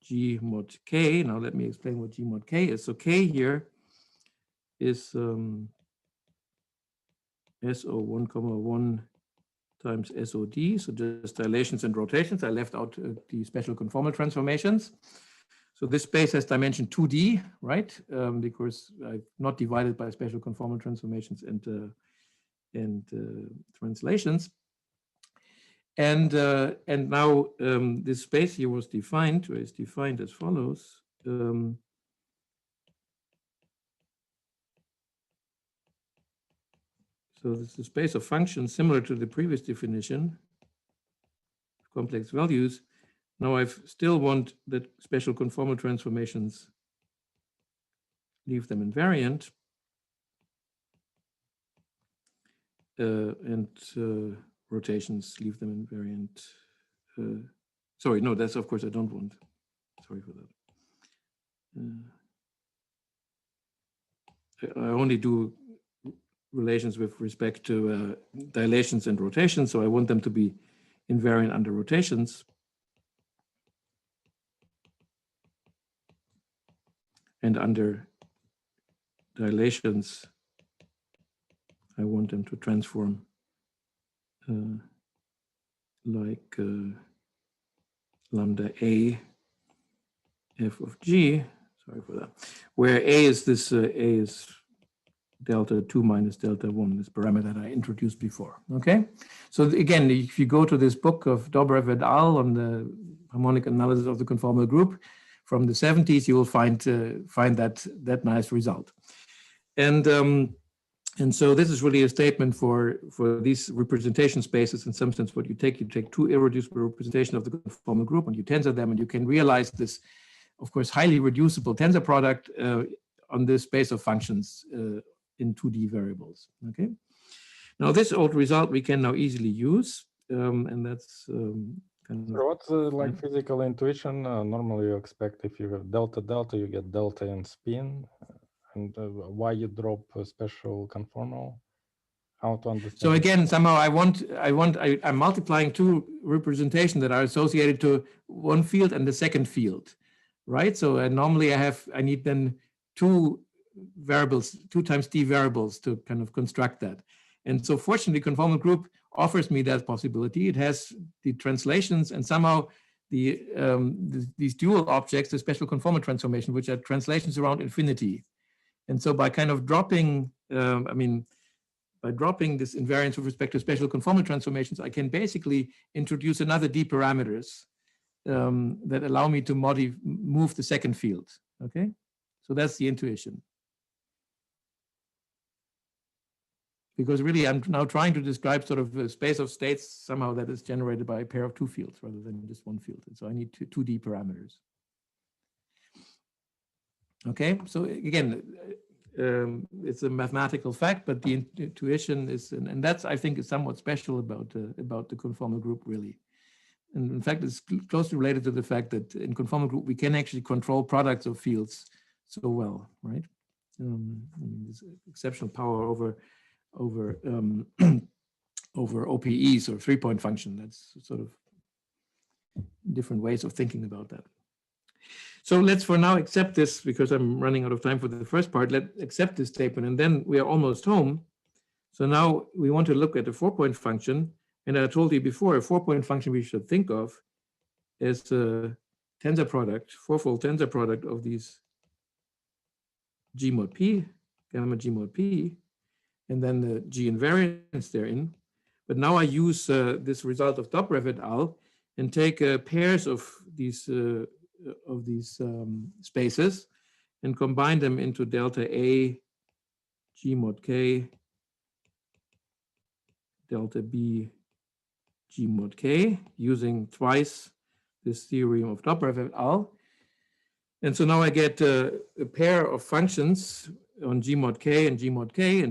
G mod K. Now let me explain what G mod K is. So K here is SO1,1 times SOD, so just dilations and rotations. I left out the special conformal transformations. So this space has dimension 2D, right? Because I've not divided by special conformal transformations and translations. And now this space here was defined, or is defined as follows. So this is a space of functions similar to the previous definition, complex values. Now I still want that special conformal transformations leave them invariant. And rotations leave them invariant. Sorry, no, that's of course I don't want. Sorry for that. I only do relations with respect to dilations and rotations, so I want them to be invariant under rotations. and under dilations, I want them to transform like lambda A f of g, sorry for that, where A is this, A is delta 2 minus delta 1, this parameter that I introduced before, okay? So again, if you go to this book of Dobrev et al. On the harmonic analysis of the conformal group from the 70s, you will find that nice result. And so this is really a statement for these representation spaces. In some sense, what you take two irreducible representations of the conformal group and you tensor them, and you can realize this, of course, highly reducible tensor product on this space of functions in 2D variables, okay? Now this old result we can now easily use, and that's kind of— So what's like physical intuition? Normally you expect if you have delta delta, you get delta in spin, and why you drop a special conformal? How to understand? So again, somehow I'm multiplying two representations that are associated to one field and the second field, right? So normally I need then two variables, 2 times d variables to kind of construct that. And so fortunately, conformal group offers me that possibility. It has the translations and somehow these dual objects, the special conformal transformation, which are translations around infinity. And so by kind of dropping, by dropping this invariance with respect to special conformal transformations, I can basically introduce another d parameters that allow me to move the second field, okay? So that's the intuition. Because really, I'm now trying to describe sort of a space of states somehow that is generated by a pair of two fields rather than just one field. And so I need 2D parameters. Okay, so again, it's a mathematical fact, but the intuition is, and that's, I think, is somewhat special about the conformal group, really. And in fact, it's closely related to the fact that in conformal group, we can actually control products of fields so well, right? There's exceptional power over OPEs or 3-point function. That's sort of different ways of thinking about that. So let's for now accept this, because I'm running out of time for the first part. Let's accept this statement, and then we are almost home. So now we want to look at a 4-point function. And I told you before, a 4-point function we should think of as a tensor product, fourfold tensor product of these G mod P, gamma G mod P, and then the G invariance therein. But now I use this result of Dobrev et al. And take pairs of these spaces and combine them into delta A, G mod K, delta B, G mod K, using twice this theorem of Dobrev et al. And so now I get a pair of functions on G mod K, and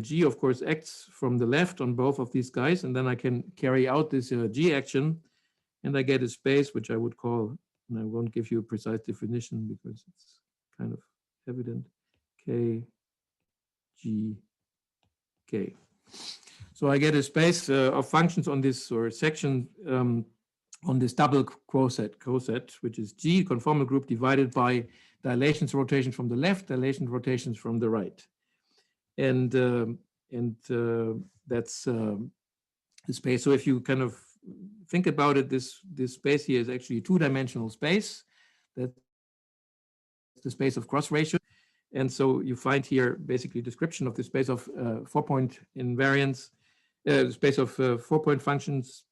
G, of course, acts from the left on both of these guys. And then I can carry out this G action, and I get a space which I would call, and I won't give you a precise definition because it's kind of evident, K, G, K. So I get a space of functions on this, or section on this double coset, which is G, conformal group, divided by dilations, rotations from the left, dilations, rotations from the right. And that's the space. So if you kind of think about it, this space here is actually a 2-dimensional space. That's the space of cross ratio. And so you find here basically a description of the space of 4-point invariance, space of 4-point functions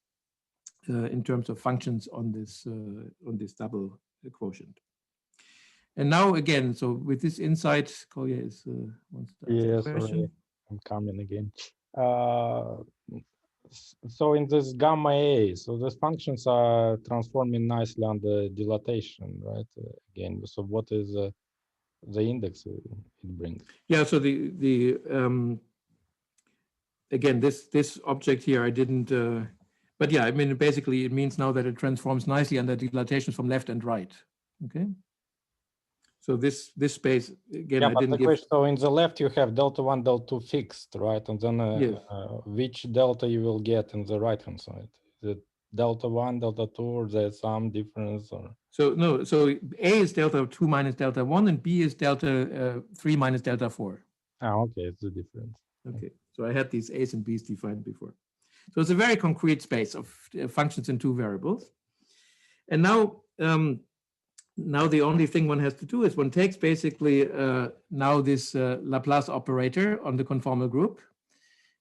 in terms of functions on this double quotient. And now again, so with this insight, Kolya is wants to ask a question. Sorry, I'm coming again. So in this gamma A, so these functions are transforming nicely under dilatation, right? Again, so what is the index it brings? Yeah, so the again, this object here, I didn't, but yeah, I mean, basically it means now that it transforms nicely under dilatations from left and right, okay? So this space, again, yeah, I didn't give. Question, so in the left you have delta 1, delta 2 fixed, right? And then yes. Which delta you will get in the right hand side? Is it delta 1, delta 2, or there's some difference? Or So no, so A is delta 2 minus delta 1, and B is delta 3 minus delta 4. okay, it's the difference. Okay, so I had these A's and B's defined before. So it's a very concrete space of functions in two variables. And now, now the only thing one has to do is one takes basically now this Laplace operator on the conformal group.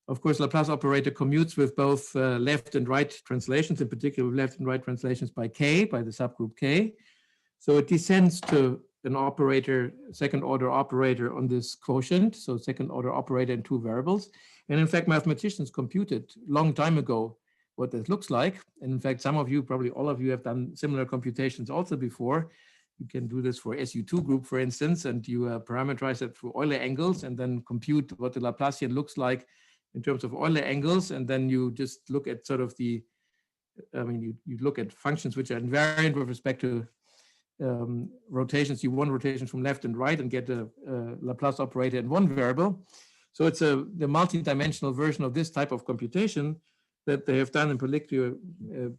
Of course, Laplace operator commutes with both left and right translations, in particular with left and right translations by K, by the subgroup K. So it descends to an operator, second order operator on this quotient, so second order operator in two variables. And in fact, mathematicians computed a long time ago what this looks like. And in fact, some of you, probably all of you, have done similar computations also before. You can do this for SU2 group, for instance, and you parameterize it through Euler angles and then compute what the Laplacian looks like in terms of Euler angles. And then you just look at sort of the, I mean, you look at functions which are invariant with respect to rotations, U1 rotations from left and right, and get a Laplace operator in one variable. So it's the multi-dimensional version of this type of computation that they have done in particular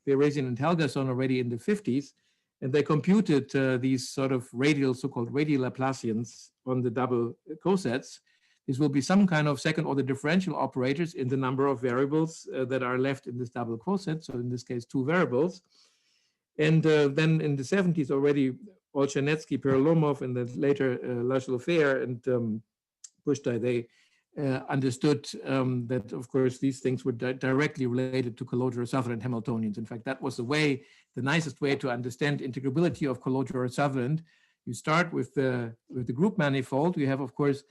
Bayesian and Helgason already in the 50s. And they computed these sort of radial, so-called radial Laplacians on the double cosets. These will be some kind of second order differential operators in the number of variables that are left in this double coset. So in this case, two variables. And then in the 70s already, Olshanetsky, Perelomov, and then later Lachelaufer and Bushtai, they understood that, of course, these things were directly related to Calogero-Sutherland Hamiltonians. In fact, that was the nicest way to understand integrability of Calogero-Sutherland. You start with the group manifold. You have, of course,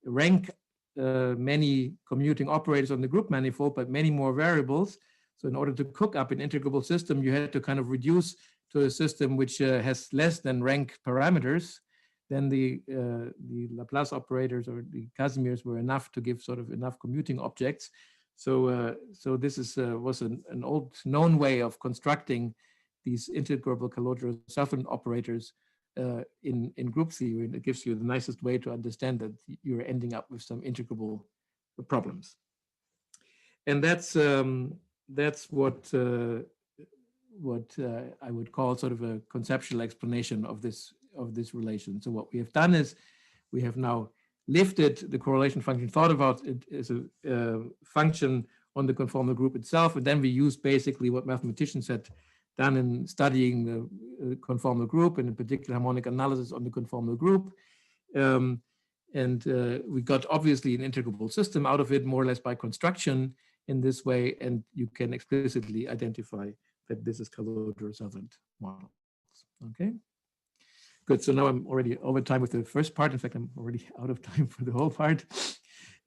rank many commuting operators on the group manifold, but many more variables. So in order to cook up an integrable system, you had to kind of reduce to a system which has less than rank parameters. Then the Laplace operators or the Casimirs were enough to give sort of enough commuting objects. So this was an old known way of constructing these integrable Calogero-Sutherland operators in group theory, and it gives you the nicest way to understand that you're ending up with some integrable problems. And that's what I would call sort of a conceptual explanation of this relation. So what we have done is we have now lifted the correlation function, thought about it as a function on the conformal group itself, and then we use basically what mathematicians had done in studying the conformal group, and in particular harmonic analysis on the conformal group. We got obviously an integrable system out of it, more or less by construction in this way, and you can explicitly identify that this is Calogero-Sutherland models. Okay, good. So now I'm already over time with the first part. In fact, I'm already out of time for the whole part.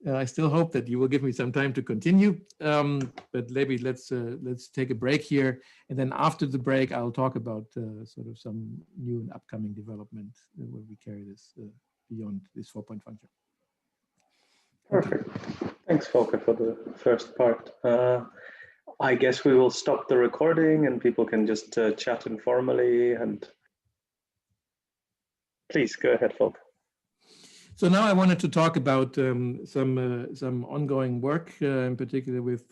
I still hope that you will give me some time to continue, but maybe let's take a break here, and then after the break, I'll talk about sort of some new and upcoming development where we carry this beyond this 4-point function. Perfect. Thanks, Volker, for the first part. I guess we will stop the recording and people can just chat informally. And please go ahead, Volker. So now I wanted to talk about some ongoing work, in particular with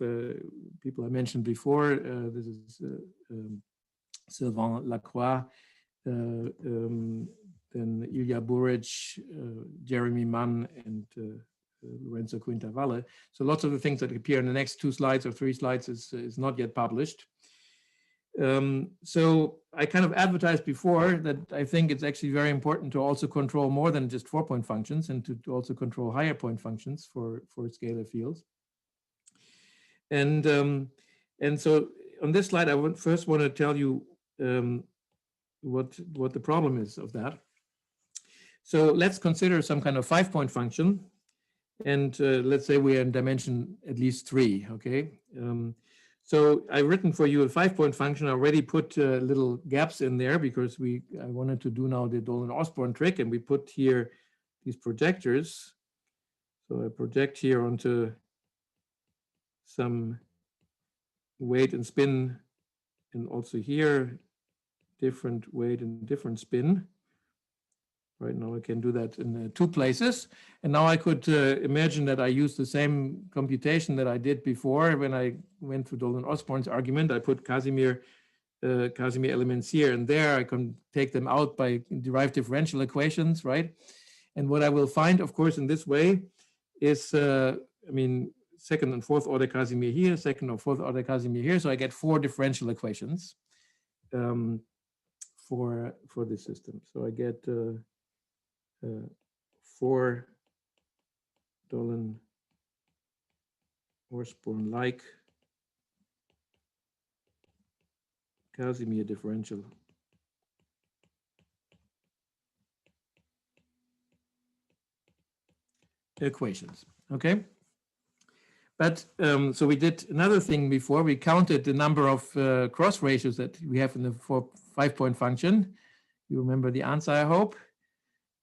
people I mentioned before. This is Sylvain Lacroix, then Ilya Buric, Jeremy Mann, and Lorenzo Quintavalle. So lots of the things that appear in the next 2 slides or 3 slides is not yet published. So I kind of advertised before that I think it's actually very important to also control more than just 4-point functions, and to also control higher point functions for scalar fields. And so on this slide, I first want to tell you what the problem is of that. So let's consider some kind of 5-point function. And let's say we're in dimension at least 3, okay? So I've written for you a 5-point function. I already put little gaps in there because I wanted to do now the Dolan-Osborn trick, and we put here these projectors. So I project here onto some weight and spin, and also here different weight and different spin, Right now I can do that in 2 places. And now I could imagine that I use the same computation that I did before when I went through Dolan-Osborn's argument. I put Casimir elements here and there. I can take them out by derived differential equations, right? And what I will find, of course, in this way is, I mean, second and fourth order Casimir here, second or fourth order Casimir here. So I get 4 differential equations for this system. So I get 4 Dolan-Osborn-like Casimir differential equations. Okay. But so we did another thing before. We counted the number of cross ratios that we have in the 5-point function. You remember the answer, I hope.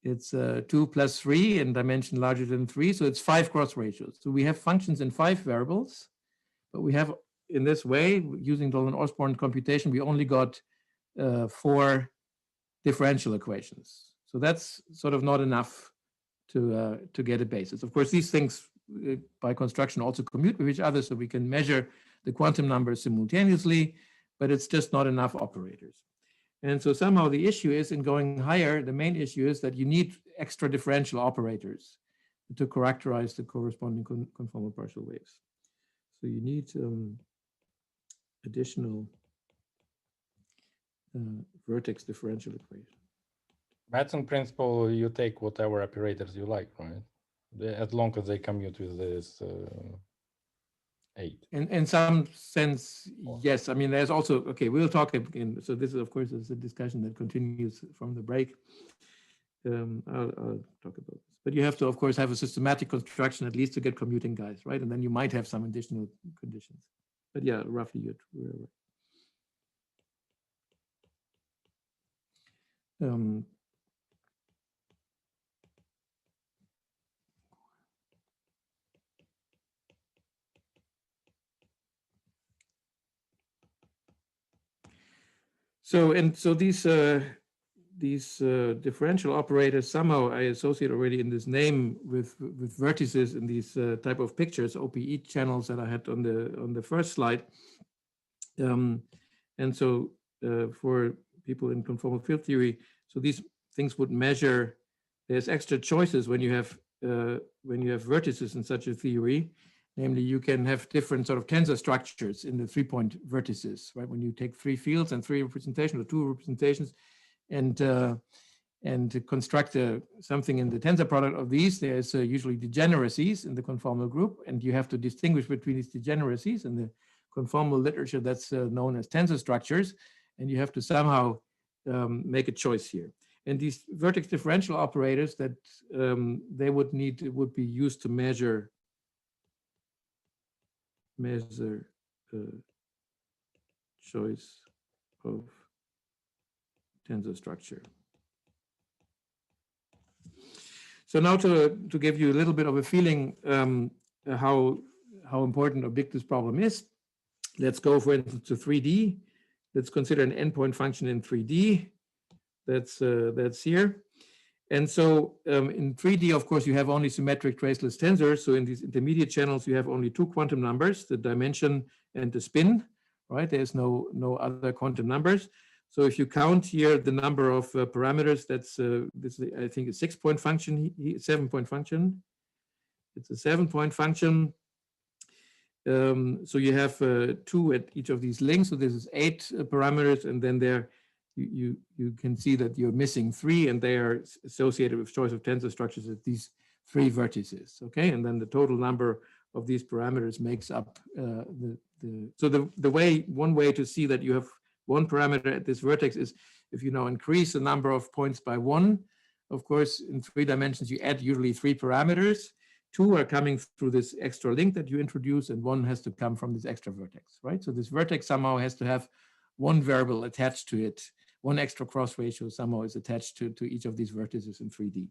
It's 2 plus 3 in dimension larger than 3. So it's 5 cross ratios. So we have functions in 5 variables, but we have in this way, using Dolan-Osborn computation, we only got 4 differential equations. So that's sort of not enough to get a basis. Of course, these things by construction also commute with each other, so we can measure the quantum numbers simultaneously, but it's just not enough operators. And so somehow the issue is, in going higher, the main issue is that you need extra differential operators to characterize the corresponding conformal partial waves. So you need additional vertex differential equation. That's in principle, you take whatever operators you like, right? As long as they commute with this 8. In some sense, yes. I mean, there's also, okay, we'll talk again. So this is, of course, is a discussion that continues from the break. I'll talk about this. But you have to, of course, have a systematic construction at least to get commuting guys, right? And then you might have some additional conditions. But yeah, roughly you're right. So these differential operators somehow I associate already in this name with vertices in these type of pictures, OPE channels that I had on the first slide. And so for people in conformal field theory, so these things would measure. There's extra choices when you have vertices in such a theory. Namely, you can have different sort of tensor structures in the 3-point vertices, right? When you take 3 fields and 3 representations or 2 representations, and to construct something in the tensor product of these, there's usually degeneracies in the conformal group, and you have to distinguish between these degeneracies in the conformal literature that's known as tensor structures, and you have to somehow make a choice here. And these vertex differential operators that they would be used to measure choice of tensor structure. So now to give you a little bit of a feeling how important or big this problem is, let's go, for instance, to 3D. Let's consider an endpoint function in 3D. That's here. And so in 3D, of course, you have only symmetric traceless tensors. So in these intermediate channels, you have only 2 quantum numbers, the dimension and the spin, right? There's no other quantum numbers. So if you count here the number of parameters, that's this is, I think, a 6-point function, 7-point function. It's a 7-point function. So you have 2 at each of these links. So this is 8 parameters, and then there you can see that you're missing 3, and they are associated with choice of tensor structures at these 3 vertices. Okay, and then the total number of these parameters makes up one way to see that you have 1 parameter at this vertex is if you now increase the number of points by 1. Of course, in 3 dimensions, you add usually 3 parameters. 2 are coming through this extra link that you introduce, and 1 has to come from this extra vertex, right? So this vertex somehow has to have 1 variable attached to it. 1 extra cross ratio somehow is attached to each of these vertices in 3D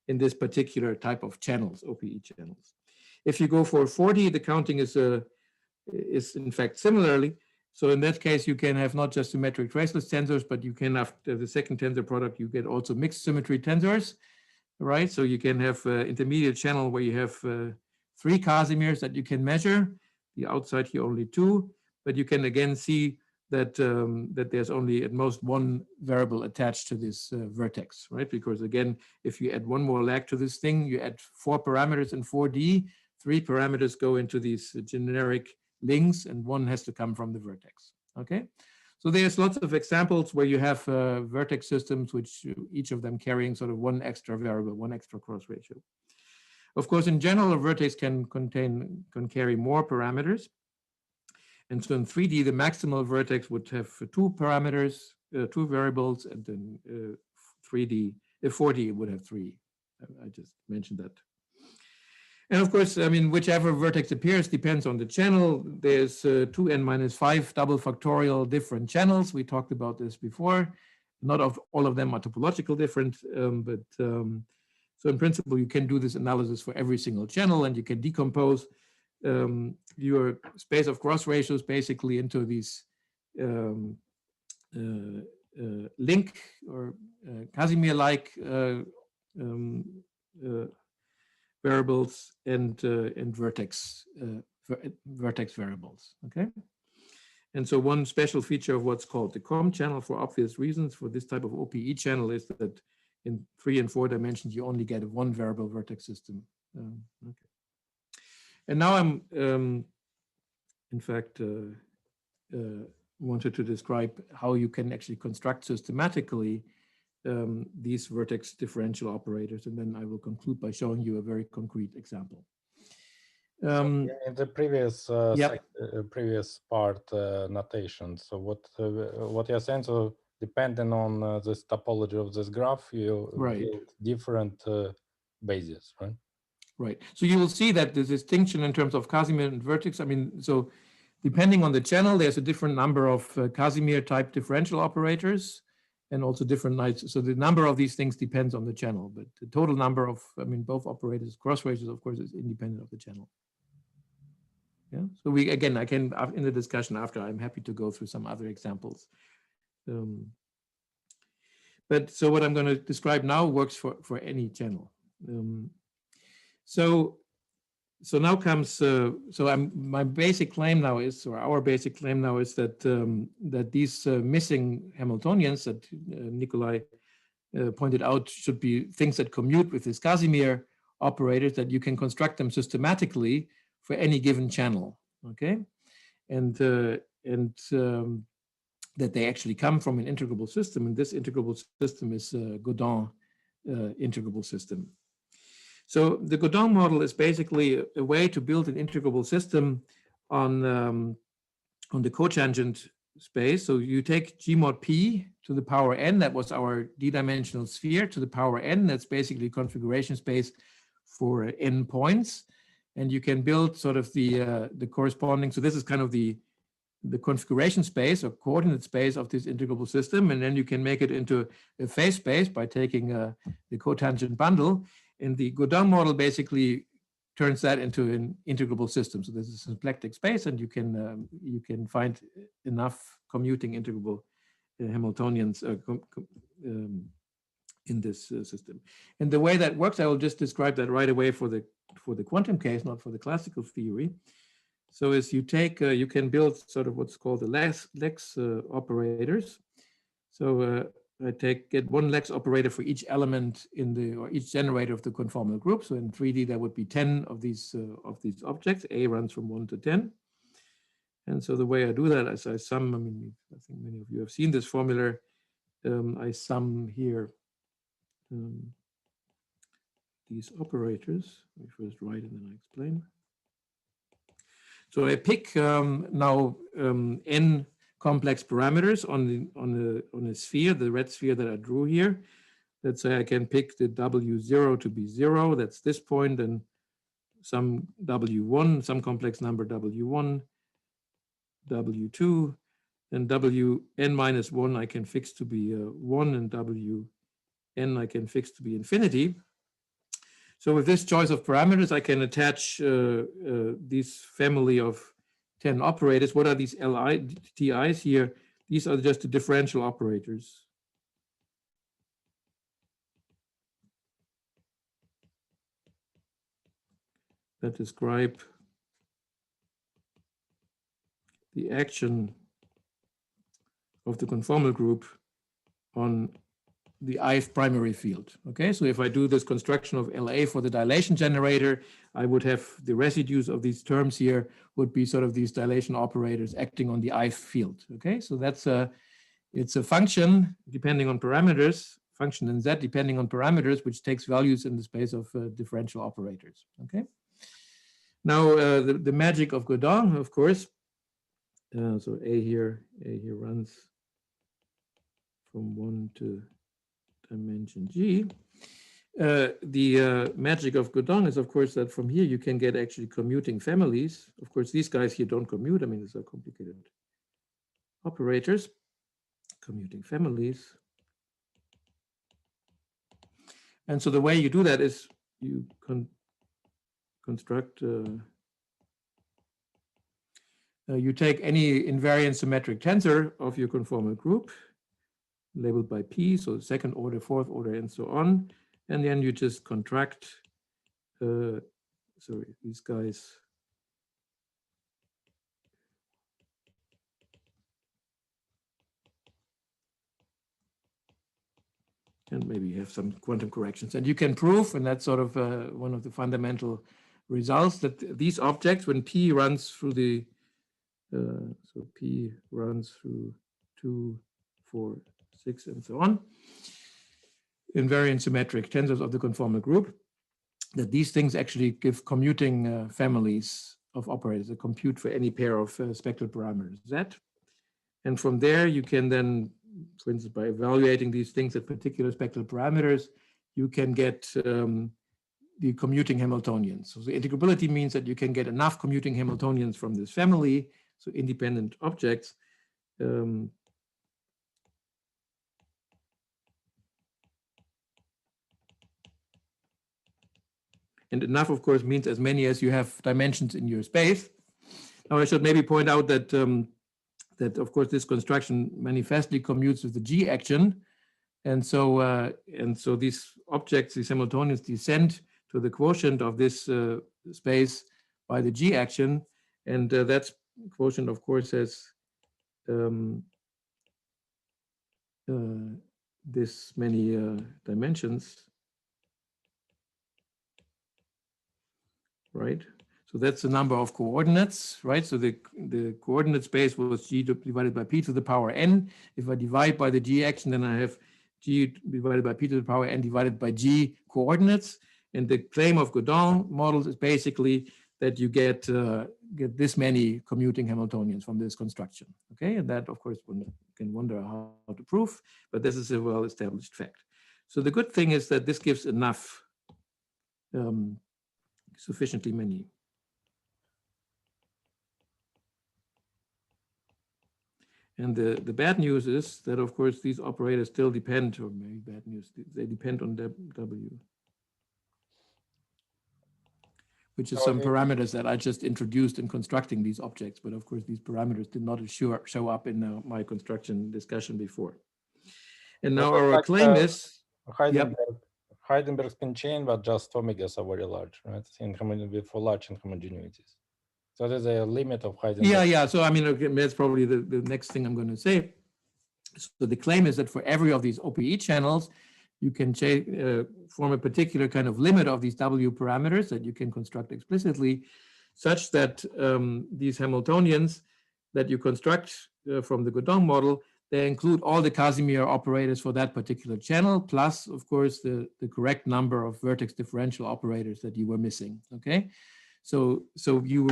in this particular type of channels, OPE channels. If you go for 4D, the counting is in fact similarly. So in that case, you can have not just symmetric traceless tensors, but you can have the second tensor product, you get also mixed symmetry tensors, right? So you can have intermediate channel where you have 3 Casimirs that you can measure. The outside here only 2, but you can again see that that there's only at most 1 variable attached to this vertex, right? Because again, if you add 1 more lag to this thing, you add 4 parameters in 4D, 3 parameters go into these generic links, and 1 has to come from the vertex. Okay, so there's lots of examples where you have vertex systems, which each of them carrying sort of 1 extra variable, 1 extra cross ratio. Of course, in general, a vertex can carry more parameters. And so in 3D, the maximal vertex would have 2 parameters, 2 variables, and then 4D would have 3. I just mentioned that. And of course, I mean, whichever vertex appears depends on the channel. There's 2n-5 double factorial different channels. We talked about this before. Not all of them are topological different, so in principle, you can do this analysis for every single channel, and you can decompose your space of cross ratios basically into these link or Casimir-like variables and vertex variables. Okay, and so one special feature of what's called the COM channel, for obvious reasons, for this type of OPE channel is that in 3 and 4 dimensions you only get a 1 variable vertex system. Okay. And now I'm, in fact, wanted to describe how you can actually construct systematically these vertex differential operators, and then I will conclude by showing you a very concrete example. In the previous previous part notation, so what you're saying, so depending on this topology of this graph, you build different bases, right? Right. So you will see that the distinction in terms of Casimir and vertex, I mean, so depending on the channel, there's a different number of Casimir type differential operators and also different nights. So the number of these things depends on the channel, but the total number of, I mean, both operators, cross ratios, of course, is independent of the channel. Yeah. So we, again, I can, in the discussion after, I'm happy to go through some other examples. But so what I'm going to describe now works for any channel. So now comes, my basic claim now is, or our basic claim now is that that these missing Hamiltonians that Nikolai pointed out should be things that commute with this Casimir operators, that you can construct them systematically for any given channel, okay? And that they actually come from an integrable system, and this integrable system is a Gaudin integrable system. So the Gaudin model is basically a way to build an integrable system on the cotangent space. So you take G mod P to the power n, that was our d-dimensional sphere, to the power n, that's basically configuration space for n points. And you can build sort of the corresponding, so this is kind of the configuration space or coordinate space of this integrable system. And then you can make it into a phase space by taking the cotangent bundle. And the Gaudin model basically turns that into an integrable system. So this is a symplectic space, and you can find enough commuting integrable Hamiltonians in this system. And the way that works, I will just describe that right away for the quantum case, not for the classical theory. So as you take, you can build sort of what's called the Lex Operators. So I get 1 Lex operator for each element or each generator of the conformal group. So in 3D, there would be 10 of these objects. A runs from 1 to 10. And so the way I do that is I sum, I mean, I think many of you have seen this formula. I sum here these operators. Let me first write and then I explain. So I pick now n complex parameters on a sphere, the red sphere that I drew here. Let's say I can pick the W0 to be 0, that's this point, and some W1, some complex number W1, W2, and Wn minus 1 I can fix to be 1, and Wn I can fix to be infinity. So with this choice of parameters, I can attach this family of 10 operators. What are these LITIs here? These are just the differential operators. That describe the action of the conformal group on the ith primary field. Okay, so if I do this construction of LA for the dilation generator, I would have the residues of these terms here would be sort of these dilation operators acting on the ith field. Okay, so that's it's a function depending on parameters, function in Z depending on parameters, which takes values in the space of differential operators. Okay. Now the magic of Gaudin, of course. So A here runs from 1 to dimension G. The magic of Gaudin is, of course, that from here you can get actually commuting families. Of course, these guys here don't commute. I mean, these are complicated operators, commuting families. And so the way you do that is you construct, you take any invariant symmetric tensor of your conformal group, labeled by P, so second order, fourth order, and so on. And then you just contract, sorry, these guys. And maybe you have some quantum corrections. And you can prove, and that's sort of one of the fundamental results, that these objects, when P runs through the, so P runs through 2, 4, 6, and so on, invariant symmetric tensors of the conformal group, that these things actually give commuting families of operators that compute for any pair of spectral parameters Z. And from there, you can then, for instance, by evaluating these things at particular spectral parameters, you can get the commuting Hamiltonians. So the integrability means that you can get enough commuting Hamiltonians from this family, so independent objects, and enough, of course, means as many as you have dimensions in your space. Now, I should maybe point out that, of course, this construction manifestly commutes with the G action. And so these objects, these Hamiltonians, descend to the quotient of this space by the G action. And that quotient, of course, has this many dimensions. Right, so that's the number of coordinates, right? So the coordinate space was G divided by P to the power N. If I divide by the G action, then I have G divided by P to the power N divided by G coordinates. And the claim of Gaudin models is basically that you get this many commuting Hamiltonians from this construction. Okay, and that, of course, one can wonder how to prove, but this is a well-established fact. So the good thing is that this gives enough. Sufficiently many. And the bad news is that, of course, these operators still depend, or maybe bad news, they depend on W, which is some parameters that I just introduced in constructing these objects. But of course, these parameters did not show up in my construction discussion before. And now our claim is, Heisenberg spin chain, but just omegas are very large, right? For large inhomogeneities. So there's a limit of Heisenberg. Yeah. So I mean, okay, that's probably the next thing I'm going to say. So the claim is that for every of these OPE channels, you can form a particular kind of limit of these W parameters that you can construct explicitly, such that these Hamiltonians that you construct from the Gaudin model, they include all the Casimir operators for that particular channel, plus, of course, the correct number of vertex differential operators that you were missing, okay? So you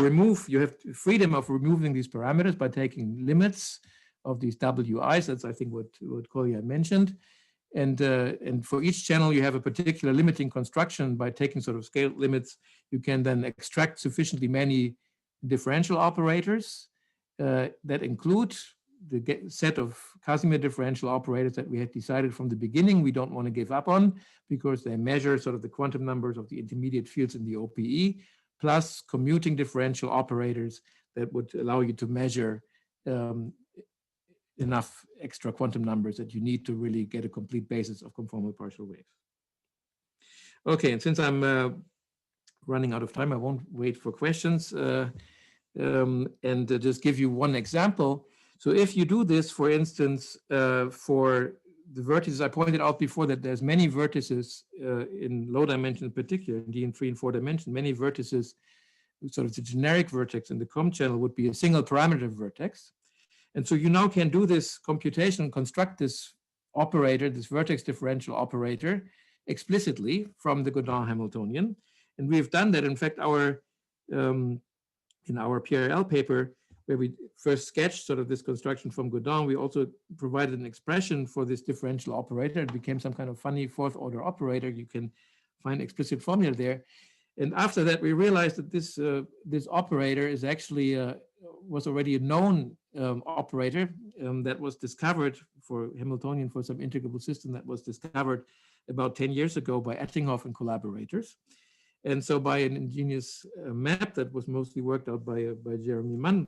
have freedom of removing these parameters by taking limits of these WIs. That's, I think, what Kolya mentioned. And for each channel, you have a particular limiting construction. By taking sort of scale limits, you can then extract sufficiently many differential operators that include the set of Casimir differential operators that we had decided from the beginning we don't want to give up on, because they measure sort of the quantum numbers of the intermediate fields in the OPE, plus commuting differential operators that would allow you to measure enough extra quantum numbers that you need to really get a complete basis of conformal partial waves. Okay, and since I'm running out of time, I won't wait for questions and just give you one example. So if you do this, for instance, for the vertices, I pointed out before that there's many vertices in low dimension in particular, indeed in 3 and 4 dimension, many vertices, sort of the generic vertex in the COM channel would be a single parameter vertex. And so you now can do this computation, construct this operator, this vertex differential operator, explicitly from the Gaudin Hamiltonian. And we've done that. In fact, in our PRL paper, where we first sketched sort of this construction from Gaudin, we also provided an expression for this differential operator. It became some kind of funny 4th order operator. You can find explicit formula there. And after that, we realized that this operator is actually was already a known operator that was discovered for Hamiltonian for some integrable system that was discovered about 10 years ago by Ettinghoff and collaborators. And so by an ingenious map that was mostly worked out by Jeremy Mann,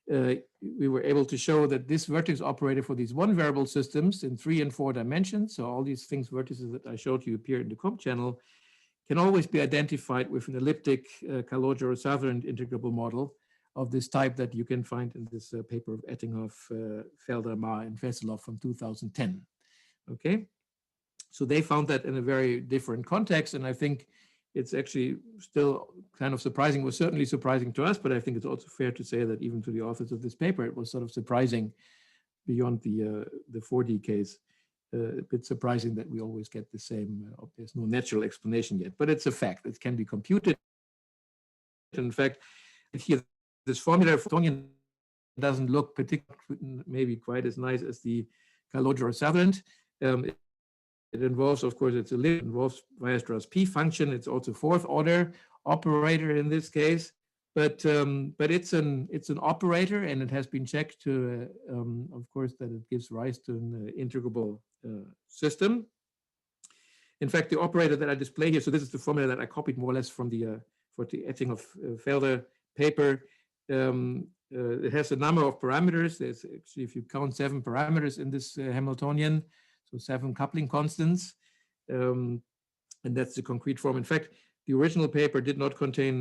we were able to show that this vertex operator for these one variable systems in 3 and 4 dimensions, so all these things, vertices that I showed you appear in the COM channel, can always be identified with an elliptic Calogero-Sutherland integrable model of this type that you can find in this paper of Ettinghoff, Felder, Ma, and Veselov from 2010. Okay, so they found that in a very different context, and I think it's actually still kind of surprising. It was certainly surprising to us, but I think it's also fair to say that even to the authors of this paper, it was sort of surprising beyond the 4D case. A bit surprising that we always get the same, there's no natural explanation yet, but it's a fact. It can be computed. In fact, here, this formula for Hamiltonian doesn't look particularly, maybe quite as nice as the Calogero-Sutherland. It involves, of course, it involves Weierstrass P function. It's also 4th order operator in this case, but it's an operator, and it has been checked to, of course, that it gives rise to an integrable system. In fact, the operator that I display here, so this is the formula that I copied more or less from the for the Ettinghoff-Felder paper. It has a number of parameters. There's actually, if you count 7 parameters in this Hamiltonian, so 7 coupling constants, and that's the concrete form. In fact, the original paper did not contain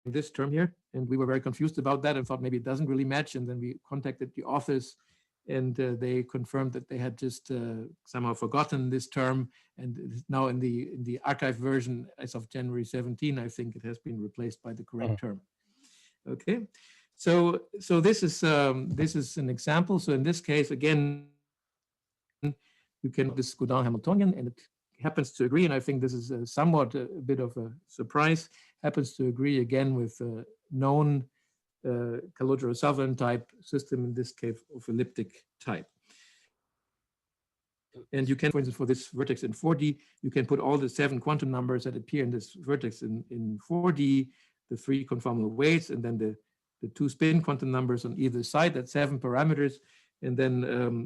this term here, and we were very confused about that and thought maybe it doesn't really match. And then we contacted the authors, and they confirmed that they had just somehow forgotten this term, and now in the archive version as of January 17, I think it has been replaced by the correct term. Okay, so this is an example. So in this case, again, you can this Gaudin Hamiltonian, and it happens to agree, and I think this is somewhat a bit of a surprise, happens to agree again with known Calogero-Sutherland type system, in this case of elliptic type. And you can, for instance, for this vertex in 4D, you can put all the 7 quantum numbers that appear in this vertex in 4D, the 3 conformal weights, and then the 2 spin quantum numbers on either side, that's 7 parameters. And then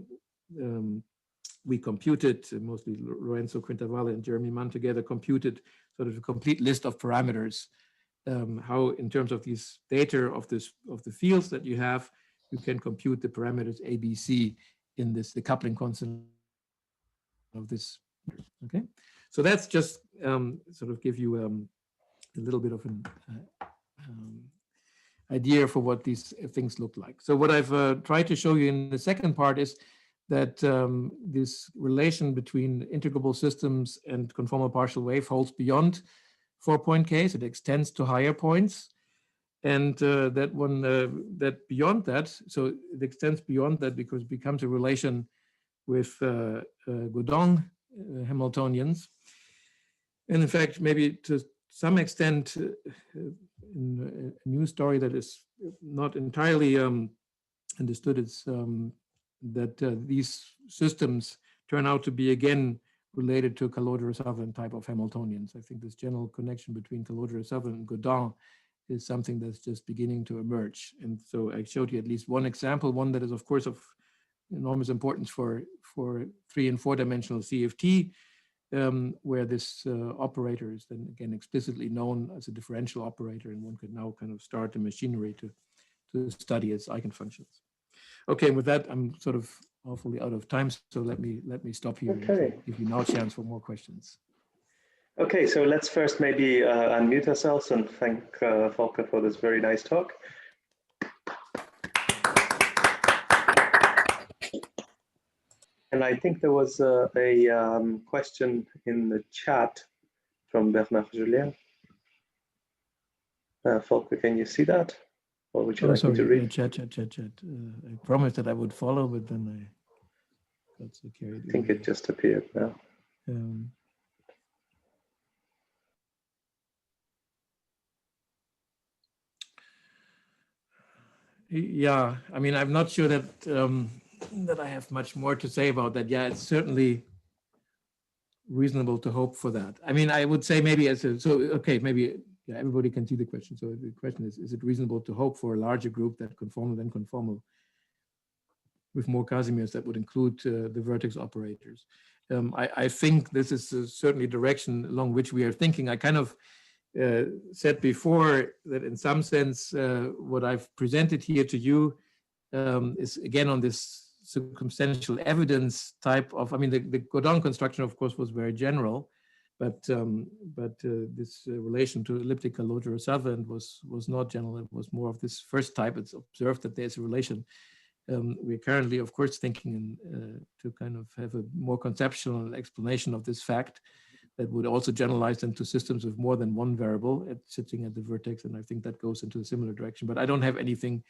we computed, mostly Lorenzo Quintavalle and Jeremy Mann together computed sort of a complete list of parameters, how in terms of these data of the fields that you have, you can compute the parameters A, B, C in this, the coupling constant of this. Okay, so that's just sort of give you a little bit of an idea for what these things look like. So what I've tried to show you in the second part is that this relation between integrable systems and conformal partial wave holds beyond 4-point case. It extends to higher points, and that beyond that, so it extends beyond that because it becomes a relation with Gaudin Hamiltonians. And in fact, maybe to some extent, in a new story that is not entirely understood, it's that these systems turn out to be again related to Calogero-Sutherland type of Hamiltonians. I think this general connection between Calogero-Sutherland and Gaudin is something that's just beginning to emerge. And so I showed you at least one example, one that is of course of enormous importance for 3 and 4 dimensional CFT, where this operator is then again explicitly known as a differential operator, and one could now kind of start the machinery to study its eigenfunctions. Okay, with that, I'm sort of awfully out of time, so let me stop here. Okay. And give you now a chance for more questions. Okay, so let's first maybe unmute ourselves and thank Volker for this very nice talk. And I think there was a question in the chat from Bernard Julien. Volker, can you see that? Or would you like me to read? Chat. I promised that I would follow, but then I got so carried away. I think it just appeared now. Yeah, I mean, I'm not sure that that I have much more to say about that. Yeah, it's certainly reasonable to hope for that. I mean, I would say maybe okay, maybe yeah, everybody can see the question. So the question is it reasonable to hope for a larger group that conformal than conformal with more Casimirs that would include the vertex operators? I think this is certainly a direction along which we are thinking. I kind of said before that in some sense, what I've presented here to you is again on this circumstantial evidence type of, I mean, the Gaudin construction, of course, was very general, but this relation to elliptic Calogero-Sutherland was not general. It was more of this first type. It's observed that there's a relation. We're currently, of course, thinking to kind of have a more conceptual explanation of this fact that would also generalize into systems with more than one variable sitting at the vertex. And I think that goes into a similar direction, but I don't have anything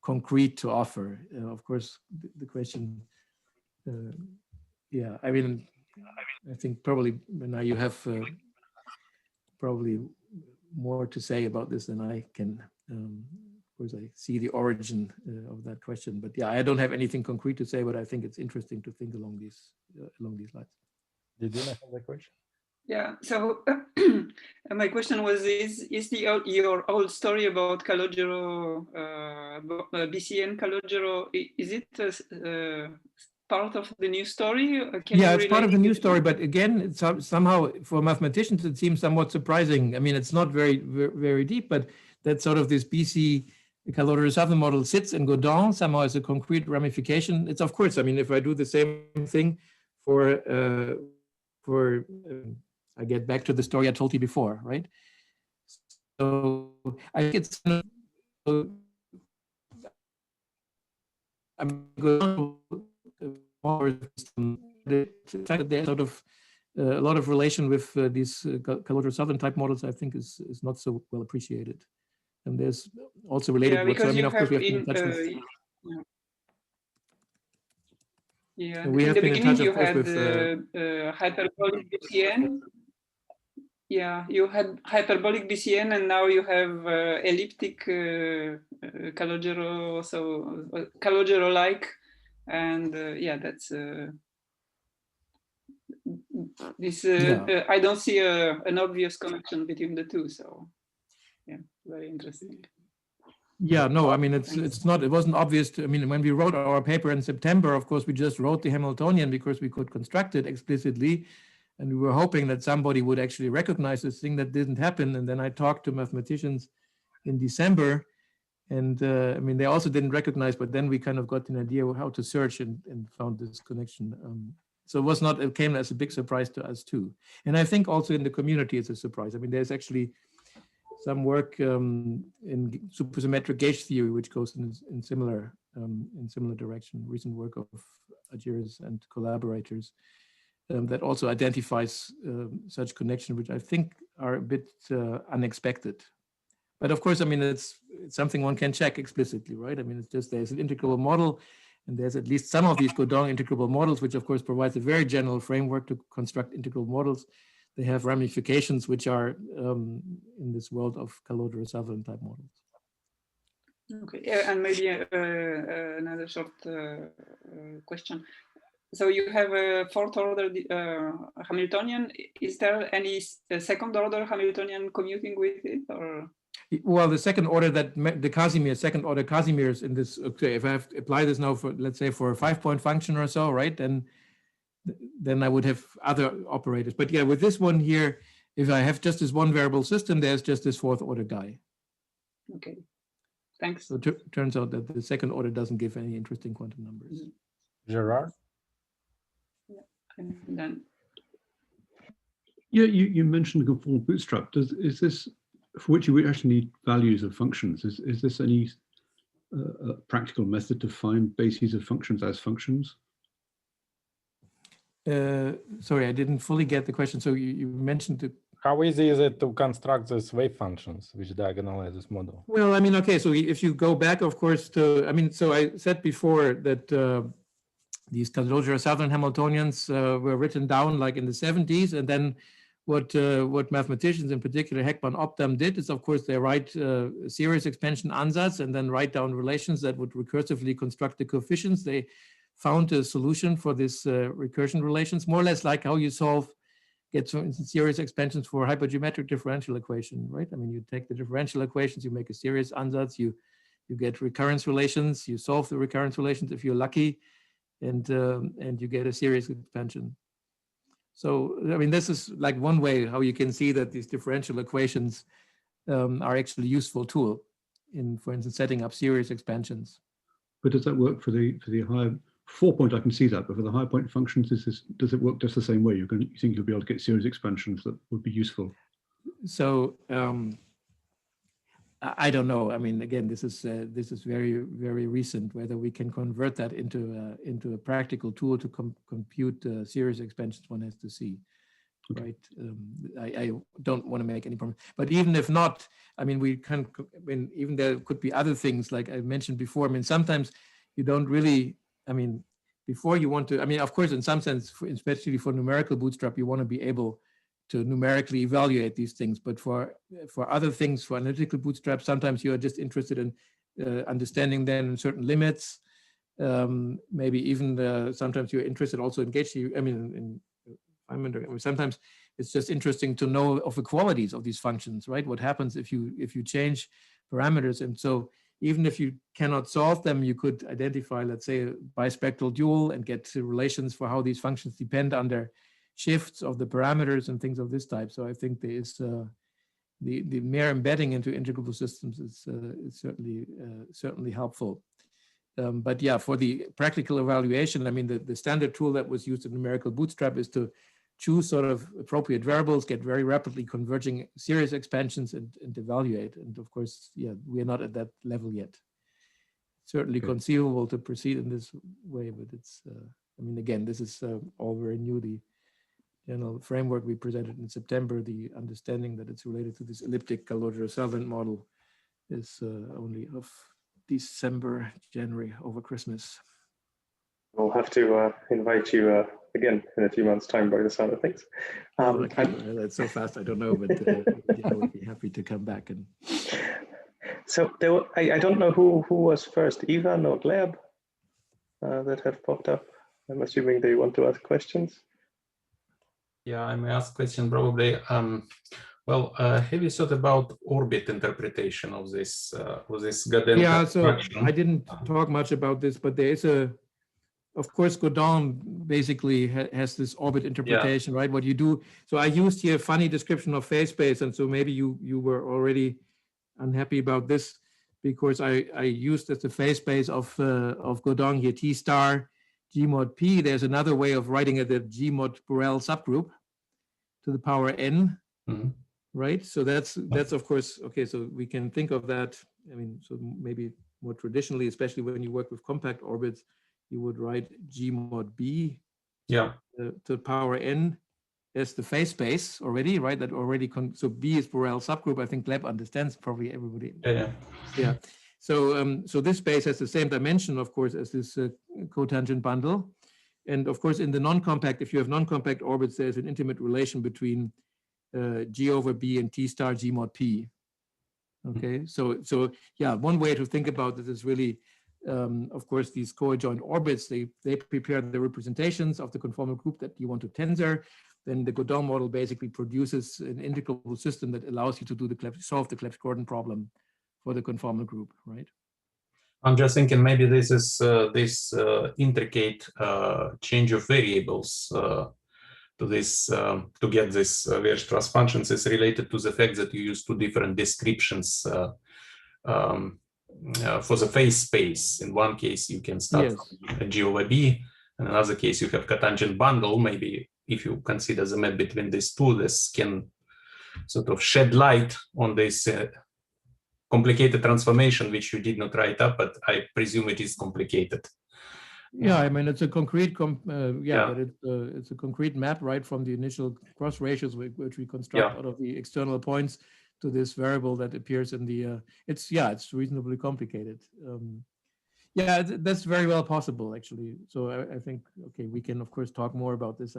concrete to offer. Of course, the question, yeah, I mean, I think probably now you have probably more to say about this than I can. Of course, I see the origin of that question, but yeah, I don't have anything concrete to say, but I think it's interesting to think along these lines. Did you have a question? Yeah, so my question was, is your old story about Calogero, BCN Calogero, is it part of the new story? Yeah, it's part of the new story, but again, it's somehow for mathematicians, it seems somewhat surprising. I mean, it's not very deep, but that sort of this BC Calogero-Sutherland model sits in Gaudin somehow as a concrete ramification. It's of course, I mean, if I do the same thing for I get back to the story I told you before, right? So I think it's I'm going the fact that there's sort of a lot of relation with these Calogero-Sutherland type models, I think is not so well appreciated. And there's also related work. So I mean, of course, we have been in touch with. Yeah, we have in the been in touch, beginning you of course, had with hyperbolic BCN. Yeah, you had hyperbolic BCN, and now you have elliptic Calogero, so Calogero-like, and yeah, that's this. Yeah. I don't see an obvious connection between the two. So, yeah, very interesting. Yeah, no, I mean, it wasn't obvious to, I mean, when we wrote our paper in September, of course, we just wrote the Hamiltonian because we could construct it explicitly. And we were hoping that somebody would actually recognize this thing. That didn't happen. And then I talked to mathematicians in December, and I mean, they also didn't recognize, but then we kind of got an idea of how to search and found this connection. So it came as a big surprise to us too. And I think also in the community, it's a surprise. I mean, there's actually some work in supersymmetric gauge theory, which goes in similar direction. Recent work of Algebraics and Collaborators that also identifies such connection, which I think are a bit unexpected. But of course, I mean, it's something one can check explicitly, right? I mean, it's just there's an integrable model, and there's at least some of these Gaudin integrable models, which of course provides a very general framework to construct integral models. They have ramifications which are in this world of Calogero-Sutherland type models. Okay, yeah, and maybe another short question. So you have a fourth order Hamiltonian. Is there any second order Hamiltonian commuting with it, or? Well, the second order second order Casimirs in this. Okay, if I have to apply this now for, let's say, for a 5-point function or so, right? Then then I would have other operators. But yeah, with this one here, if I have just this one variable system, there's just this fourth order guy. Okay, thanks. So it turns out that the second order doesn't give any interesting quantum numbers. Gerard? Yeah. And then yeah, you mentioned the conformal bootstrap. Is this, for which you actually need values of functions, is this any practical method to find bases of functions as functions? Sorry, I didn't fully get the question. So you mentioned the... How easy is it to construct these wave functions which diagonalize this model? Well, I mean, okay, so if you go back, of course, to, I mean, so I said before that these Calogero-Sutherland Hamiltonians were written down like in the 70s, and then what mathematicians, in particular Heckmann Opdam, did is, of course, they write series expansion ansatz and then write down relations that would recursively construct the coefficients. They found a solution for this recursion relations, more or less like how you get, for instance, series expansions for hypergeometric differential equation, right? I mean, you take the differential equations, you make a series ansatz, you get recurrence relations, you solve the recurrence relations if you're lucky, and you get a series expansion. So, I mean, this is like one way how you can see that these differential equations are actually a useful tool in, for instance, setting up series expansions. But does that work for the higher 4-point? I can see that, but for the higher point functions, does it work just the same way? You think you'll be able to get series expansions that would be useful? So I don't know. I mean, again, this is very, very recent. Whether we can convert that into a practical tool to compute series expansions, one has to see, okay. Right? I don't want to make any promise. But even if not, I mean, we can. I mean, even there could be other things like I mentioned before. I mean, sometimes you don't really. I mean, before you want to. I mean, of course, in some sense, especially for numerical bootstrap, you want to be able to numerically evaluate these things, but for other things, for analytical bootstrap, sometimes you are just interested in understanding then certain limits. Maybe even sometimes you're interested also in gauge. I mean, sometimes it's just interesting to know of the qualities of these functions, right? What happens if you change parameters, and so even if you cannot solve them, you could identify, let's say, a bispectral dual and get to relations for how these functions depend on their shifts of the parameters and things of this type. So I think there is the mere embedding into integrable systems is certainly helpful. But yeah, for the practical evaluation, I mean, the standard tool that was used in numerical bootstrap is to choose sort of appropriate variables, get very rapidly converging series expansions and evaluate. And of course, yeah, we are not at that level yet. Certainly conceivable to proceed in this way, but it's, I mean, again, this is all very new. The general framework we presented in September, the understanding that it's related to this elliptic Calogero-Sutherland model is only of December, January, over Christmas. We'll have to invite you again in a few months' time by the sound of things. That's so fast, I don't know, but yeah, I would be happy to come back. And so there were, I don't know who was first, Ivan or Gleb, that have popped up. I'm assuming they want to ask questions. Yeah, I may ask question probably. Well, have you thought about orbit interpretation of this Gaudin? Yeah, so I didn't talk much about this, but there is of course, Gaudin basically has this orbit interpretation, right? What you do. So I used here a funny description of phase space, and so maybe you were already unhappy about this because I used as the phase space of Gaudin here T star G mod P. There's another way of writing it, the G mod Borel subgroup to the power n, right? So that's of course, okay, so we can think of that. I mean, so maybe more traditionally, especially when you work with compact orbits, you would write G mod B to the power n as the phase space already, right? That already, so B is Borel subgroup. I think Gleb understands, probably everybody. Yeah. So, so this space has the same dimension, of course, as this cotangent bundle. And of course, in the non-compact, if you have non-compact orbits, there's an intimate relation between G over B and T star G mod P. Okay, so yeah, one way to think about this is really, of course, these co-adjoint orbits, they prepare the representations of the conformal group that you want to tensor. Then the Gaudin model basically produces an integrable system that allows you to do solve the Clebsch-Gordon problem for the conformal group, right? I'm just thinking maybe this is this intricate change of variables to this to get this Weierstrass functions is related to the fact that you use two different descriptions for the phase space. In one case, you can start from G over B. In another case, you have cotangent bundle. Maybe if you consider the map between these two, this can sort of shed light on this complicated transformation, which you did not write up, but I presume it is complicated. Yeah, I mean, it's a concrete, but it's a concrete map, right, from the initial cross ratios which we construct out of the external points to this variable that appears in the, it's reasonably complicated. Yeah, that's very well possible, actually. So I think, okay, we can, of course, talk more about this.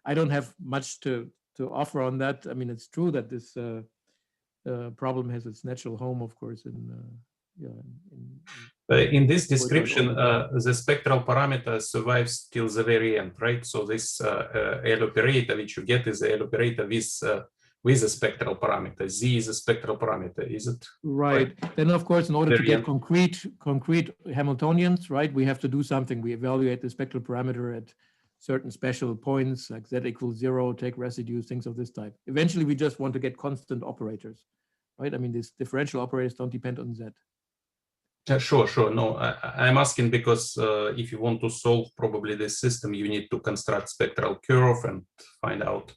I don't have much to offer on that. I mean, it's true that this problem has its natural home, of course, in this description, the spectral parameter survives till the very end, right? So this L operator, which you get, is the L operator with a spectral parameter. Z is a spectral parameter, is it? Right. Then, of course, in order to get concrete Hamiltonians, right, we have to do something. We evaluate the spectral parameter at certain special points, like Z equals 0, take residues, things of this type. Eventually, we just want to get constant operators, right? I mean, these differential operators don't depend on Z. Sure. No, I'm asking because if you want to solve probably this system, you need to construct spectral curve and find out,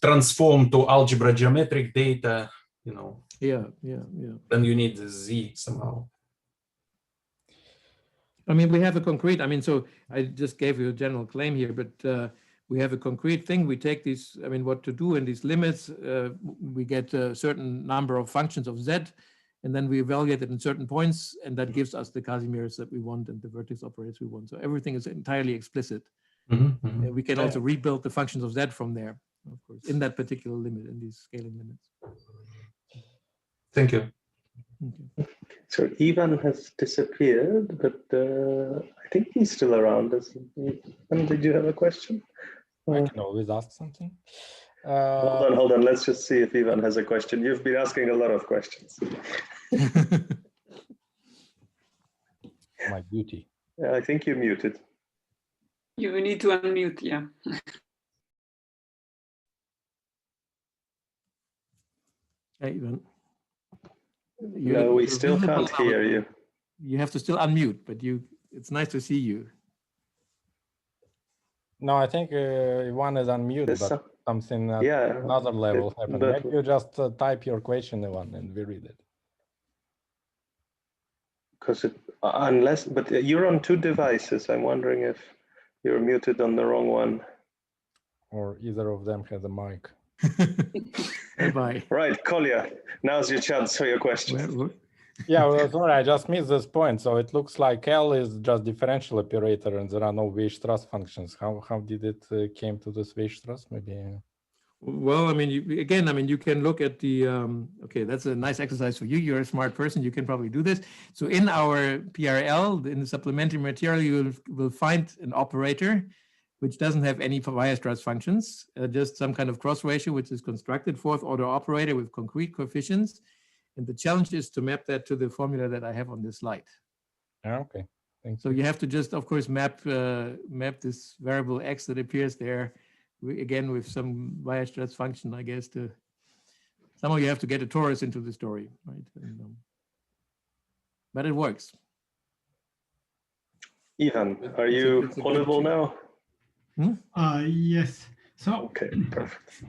transform to algebra geometric data, you know. Yeah. Then you need the Z somehow. I mean, we have a concrete, I mean, so I just gave you a general claim here, but we have a concrete thing. We take these, I mean, what to do in these limits. We get a certain number of functions of Z, and then we evaluate it in certain points, and that gives us the Casimirs that we want and the vertex operators we want. So everything is entirely explicit. And we can also rebuild the functions of Z from there, of course, in that particular limit, in these scaling limits. Thank you. Okay. So Ivan has disappeared, but I think he's still around. And did you have a question? I can always ask something. Hold on. Let's just see if Ivan has a question. You've been asking a lot of questions. My beauty. I think you're muted. You need to unmute, yeah. Hey, Ivan. No, we still can't hear you. You have to still unmute, but it's nice to see you. No, I think Ivan is unmuted, but something at another level happened. Maybe you just type your question, Ivan, and we read it. Because but you're on two devices. I'm wondering if you're muted on the wrong one. Or either of them has a mic. Bye. Right, Kolya, now's your chance for your question. Yeah, well, sorry, I just missed this point. So it looks like L is just differential operator and there are no Weierstrass functions. How did it came to this Weierstrass? Maybe. Well, I mean, you can look at the, okay, that's a nice exercise for you. You're a smart person. You can probably do this. So in our PRL, in the supplementary material, you will find an operator which doesn't have any Weierstrass functions, just some kind of cross ratio, which is constructed fourth order operator with concrete coefficients. And the challenge is to map that to the formula that I have on this slide. Okay. Thank you. So you have to just, of course, map this variable X that appears there, again, with some Weierstrass function, I guess, to somehow you have to get a torus into the story, right? And, but it works. Ivan, are you audible now? Yes. So okay, perfect.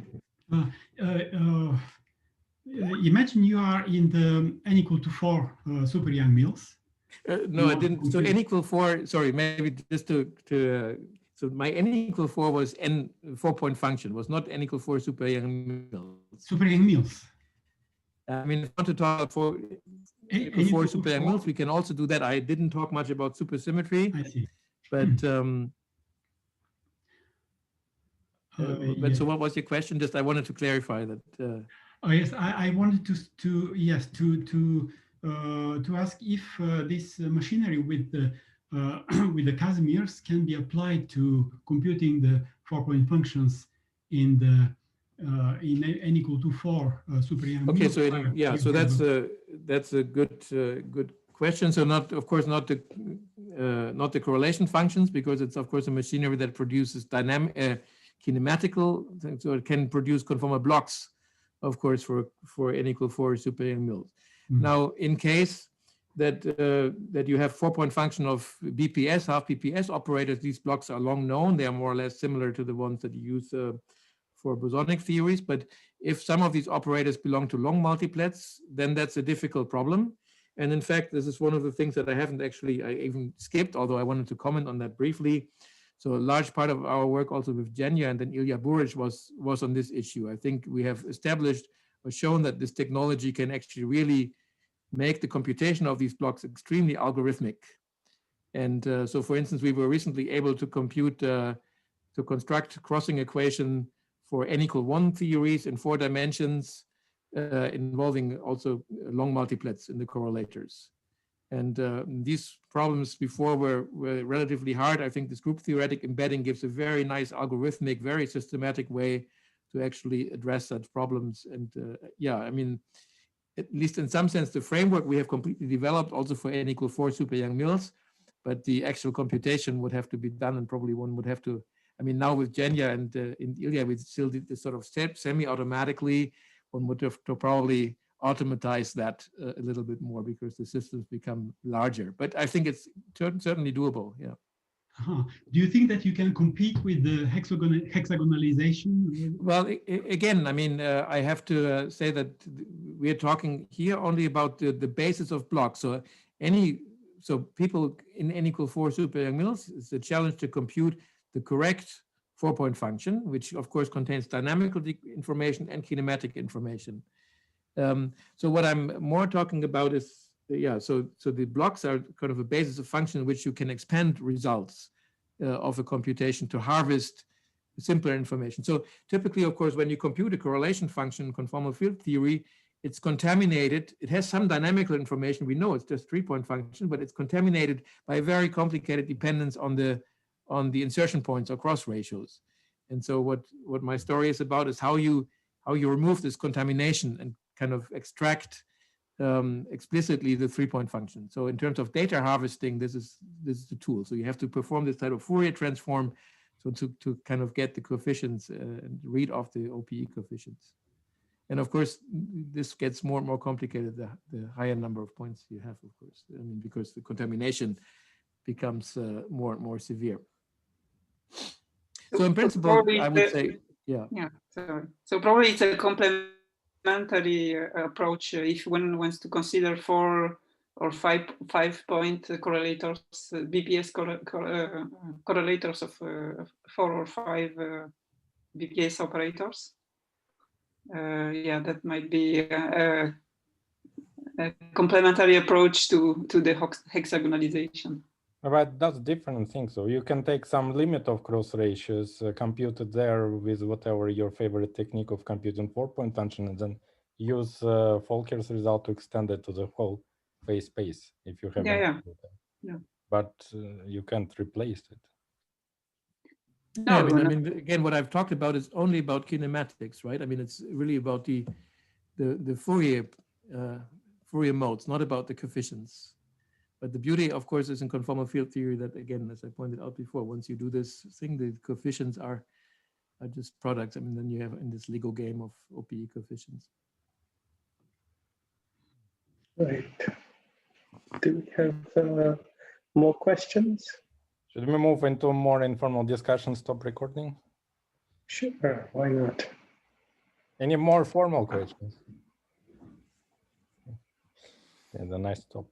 Imagine you are in the n equal to 4 super young Mills. No, I didn't. So n equal 4. Sorry, maybe just to so my n equal 4 was n 4-point function, was not n equal 4 super young Mills. Super young Mills. I mean, if you want to talk about 4 super young Mills, we can also do that. I didn't talk much about supersymmetry. I see. But but so what was your question? Just I wanted to clarify that. Oh yes, I wanted to ask if this machinery with the Casimirs can be applied to computing the 4-point functions in the in n equal to 4 super-Young. Okay, so yeah, so that's a good question. So not, of course, not the correlation functions, because it's of course a machinery that produces dynamic kinematical, so it can produce conformal blocks, of course, for n equal 4 super-Young mills. Now, in case that that you have 4-point function of BPS, half BPS operators, these blocks are long known. They are more or less similar to the ones that you use for bosonic theories. But if some of these operators belong to long multiplets, then that's a difficult problem. And in fact, this is one of the things that I even skipped, although I wanted to comment on that briefly. So a large part of our work also with Genya and then Ilya Buric was on this issue. I think we have established or shown that this technology can actually really make the computation of these blocks extremely algorithmic. And so for instance, we were recently able to compute, to construct a crossing equation for n equal 1 theories in 4 dimensions, involving also long multiplets in the correlators. And these problems before were relatively hard. I think this group theoretic embedding gives a very nice algorithmic, very systematic way to actually address such problems. And yeah, I mean, at least in some sense, the framework we have completely developed also for n equal 4 super-Young mills, but the actual computation would have to be done, and probably one would have to, I mean, now with Genya and in Ilya, we still did this sort of step semi-automatically. One would have to probably automatize that a little bit more because the systems become larger. But I think it's certainly doable, yeah. Do you think that you can compete with the hexagonalization? Well, again, I mean, I have to say that we are talking here only about the basis of blocks. So people in n equal 4 super-Young mills, it's a challenge to compute the correct 4-point function, which of course contains dynamical information and kinematic information. So what I'm more talking about is, yeah, so the blocks are kind of a basis of function in which you can expand results of a computation to harvest simpler information. So typically, of course, when you compute a correlation function in conformal field theory, it's contaminated. It has some dynamical information. We know it's just 3-point function, but it's contaminated by a very complicated dependence on the insertion points or cross ratios. And so what my story is about is how you remove this contamination and kind of extract explicitly the 3-point function. So in terms of data harvesting, this is the tool. So you have to perform this type of Fourier transform, so to kind of get the coefficients and read off the OPE coefficients. And of course, this gets more and more complicated the higher number of points you have, of course. I mean, because the contamination becomes more and more severe. So in principle, I would say, yeah. Yeah, sorry. So probably it's a complementary approach if one wants to consider 4 or 5-point correlators, BPS correlators of 4 or 5 BPS operators. Yeah, that might be a complementary approach to the hexagonalization. But that's different thing. So you can take some limit of cross ratios, compute it there with whatever your favorite technique of computing 4-point function, and then use Volker's result to extend it to the whole phase space if you have. Yeah. But you can't replace it. No, I mean, again, what I've talked about is only about kinematics, right? I mean, it's really about the Fourier modes, not about the coefficients. But the beauty, of course, is in conformal field theory that, again, as I pointed out before, once you do this thing, the coefficients are just products. I mean, then you have in this Lego game of OPE coefficients. Right. Do we have more questions? Should we move into more informal discussion, stop recording? Sure, why not? Any more formal questions? Yeah, the nice stop.